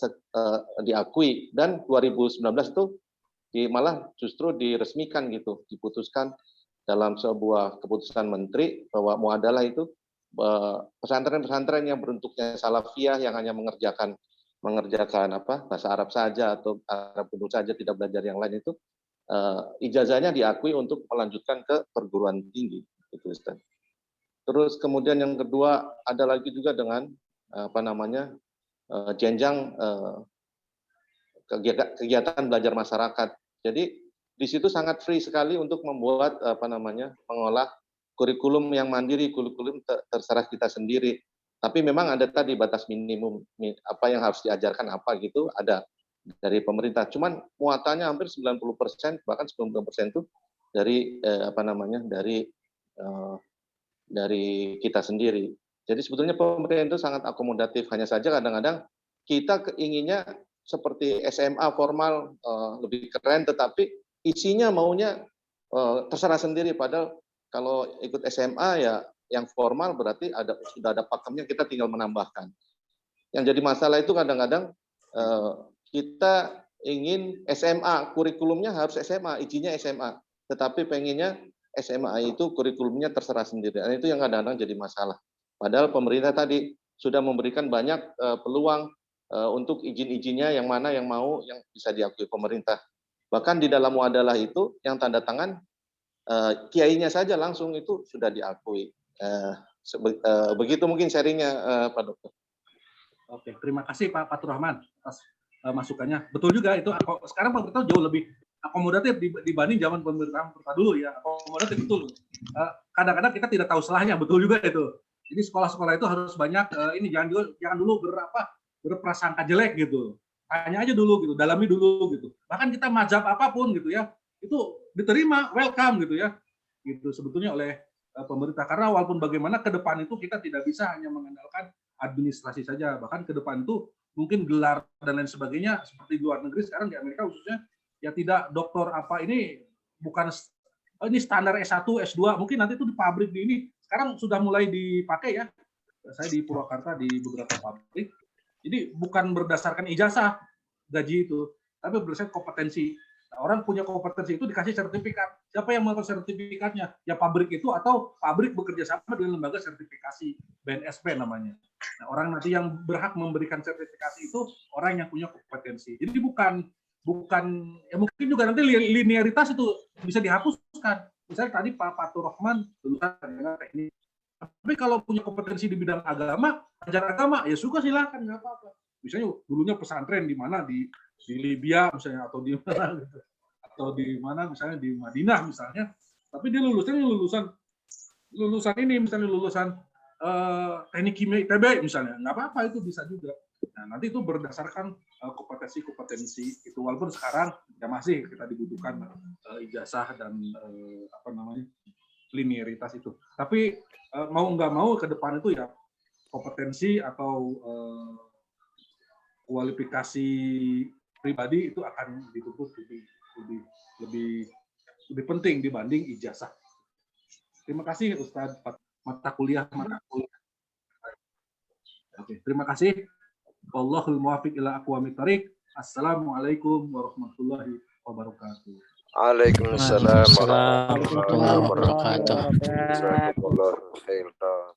diakui, dan 2019 itu malah justru diresmikan gitu, diputuskan dalam sebuah keputusan menteri bahwa muadalah itu pesantren-pesantren yang bentuknya salafiyah yang hanya mengerjakan bahasa Arab saja atau Arab Unggul saja, tidak belajar yang lain itu ijazahnya diakui untuk melanjutkan ke perguruan tinggi, itu Ustaz. Terus kemudian yang kedua ada lagi juga dengan jenjang kegiatan belajar masyarakat. Jadi di situ sangat free sekali untuk membuat mengolah kurikulum yang mandiri, kurikulum terserah kita sendiri. Tapi memang ada tadi batas minimum apa yang harus diajarkan apa gitu ada dari pemerintah. Cuman muatannya hampir 90%, bahkan 90% itu dari dari kita sendiri. Jadi sebetulnya pemerintah itu sangat akomodatif. Hanya saja kadang-kadang kita inginnya seperti SMA formal lebih keren, tetapi isinya maunya terserah sendiri. Padahal kalau ikut SMA ya yang formal berarti sudah ada pakemnya, kita tinggal menambahkan. Yang jadi masalah itu kadang-kadang kita ingin SMA, kurikulumnya harus SMA, izinnya SMA. Tetapi pengennya SMA itu kurikulumnya terserah sendiri. Dan itu yang kadang-kadang jadi masalah. Padahal pemerintah tadi sudah memberikan banyak peluang untuk izin-izinnya yang mana yang mau, yang bisa diakui pemerintah. Bahkan di dalam muadalah itu yang tanda tangan kiainya saja langsung itu sudah diakui. Begitu mungkin sharingnya Pak Dokter. Oke, terima kasih Pak Fatur Rahman atas masukannya. Betul juga itu. Sekarang pemerintah jauh lebih akomodatif dibanding zaman pemerintahan dulu ya. Akomodatif betul. Kadang-kadang kita tidak tahu salahnya, betul juga itu. Jadi sekolah-sekolah itu harus banyak jangan dulu berprasangka jelek gitu. Tanya aja dulu gitu, dalami dulu gitu. Bahkan kita mazhab apapun gitu ya, itu diterima, welcome gitu ya. Gitu sebetulnya oleh pemerintah, karena walaupun bagaimana ke depan itu kita tidak bisa hanya mengandalkan administrasi saja, bahkan ke depan itu mungkin gelar dan lain sebagainya seperti di luar negeri sekarang, di Amerika khususnya ya tidak doktor apa ini bukan ini standar S1, S2, mungkin nanti itu di pabrik di ini sekarang sudah mulai dipakai ya. Saya di Purwakarta di beberapa pabrik. Jadi bukan berdasarkan ijazah gaji itu, tapi berdasarkan kompetensi. Nah, orang punya kompetensi itu dikasih sertifikat. Siapa yang melakukan sertifikatnya? Ya pabrik itu atau pabrik bekerja sama dengan lembaga sertifikasi, BNSP namanya. Nah, orang nanti yang berhak memberikan sertifikasi itu orang yang punya kompetensi. Jadi bukan ya mungkin juga nanti linearitas itu bisa dihapuskan. Misalnya tadi Pak Fatur Rahman lulusan teknik. Tapi kalau punya kompetensi di bidang agama, ajar agama, ya suka silakan, nggak apa-apa. Misalnya dulunya pesantren di mana di Libya misalnya atau di mana gitu. Atau di mana misalnya di Madinah misalnya. Tapi dia lulusan ini misalnya lulusan teknik kimia ITB misalnya, nggak apa-apa, itu bisa juga. Nah, nanti itu berdasarkan kompetensi itu, walaupun sekarang ya masih kita dibutuhkan ijazah dan linearitas itu. Tapi mau nggak mau ke depan itu ya kompetensi atau kualifikasi pribadi itu akan dituntut lebih penting dibanding ijazah. Terima kasih Ustadz. Mata kuliah. Oke, terima kasih. Wallahul muwaffiq ila aqwamit thariq. Assalamualaikum warahmatullahi wabarakatuh. Waalaikumsalam warahmatullahi wabarakatuh. Jazakumullah khairan.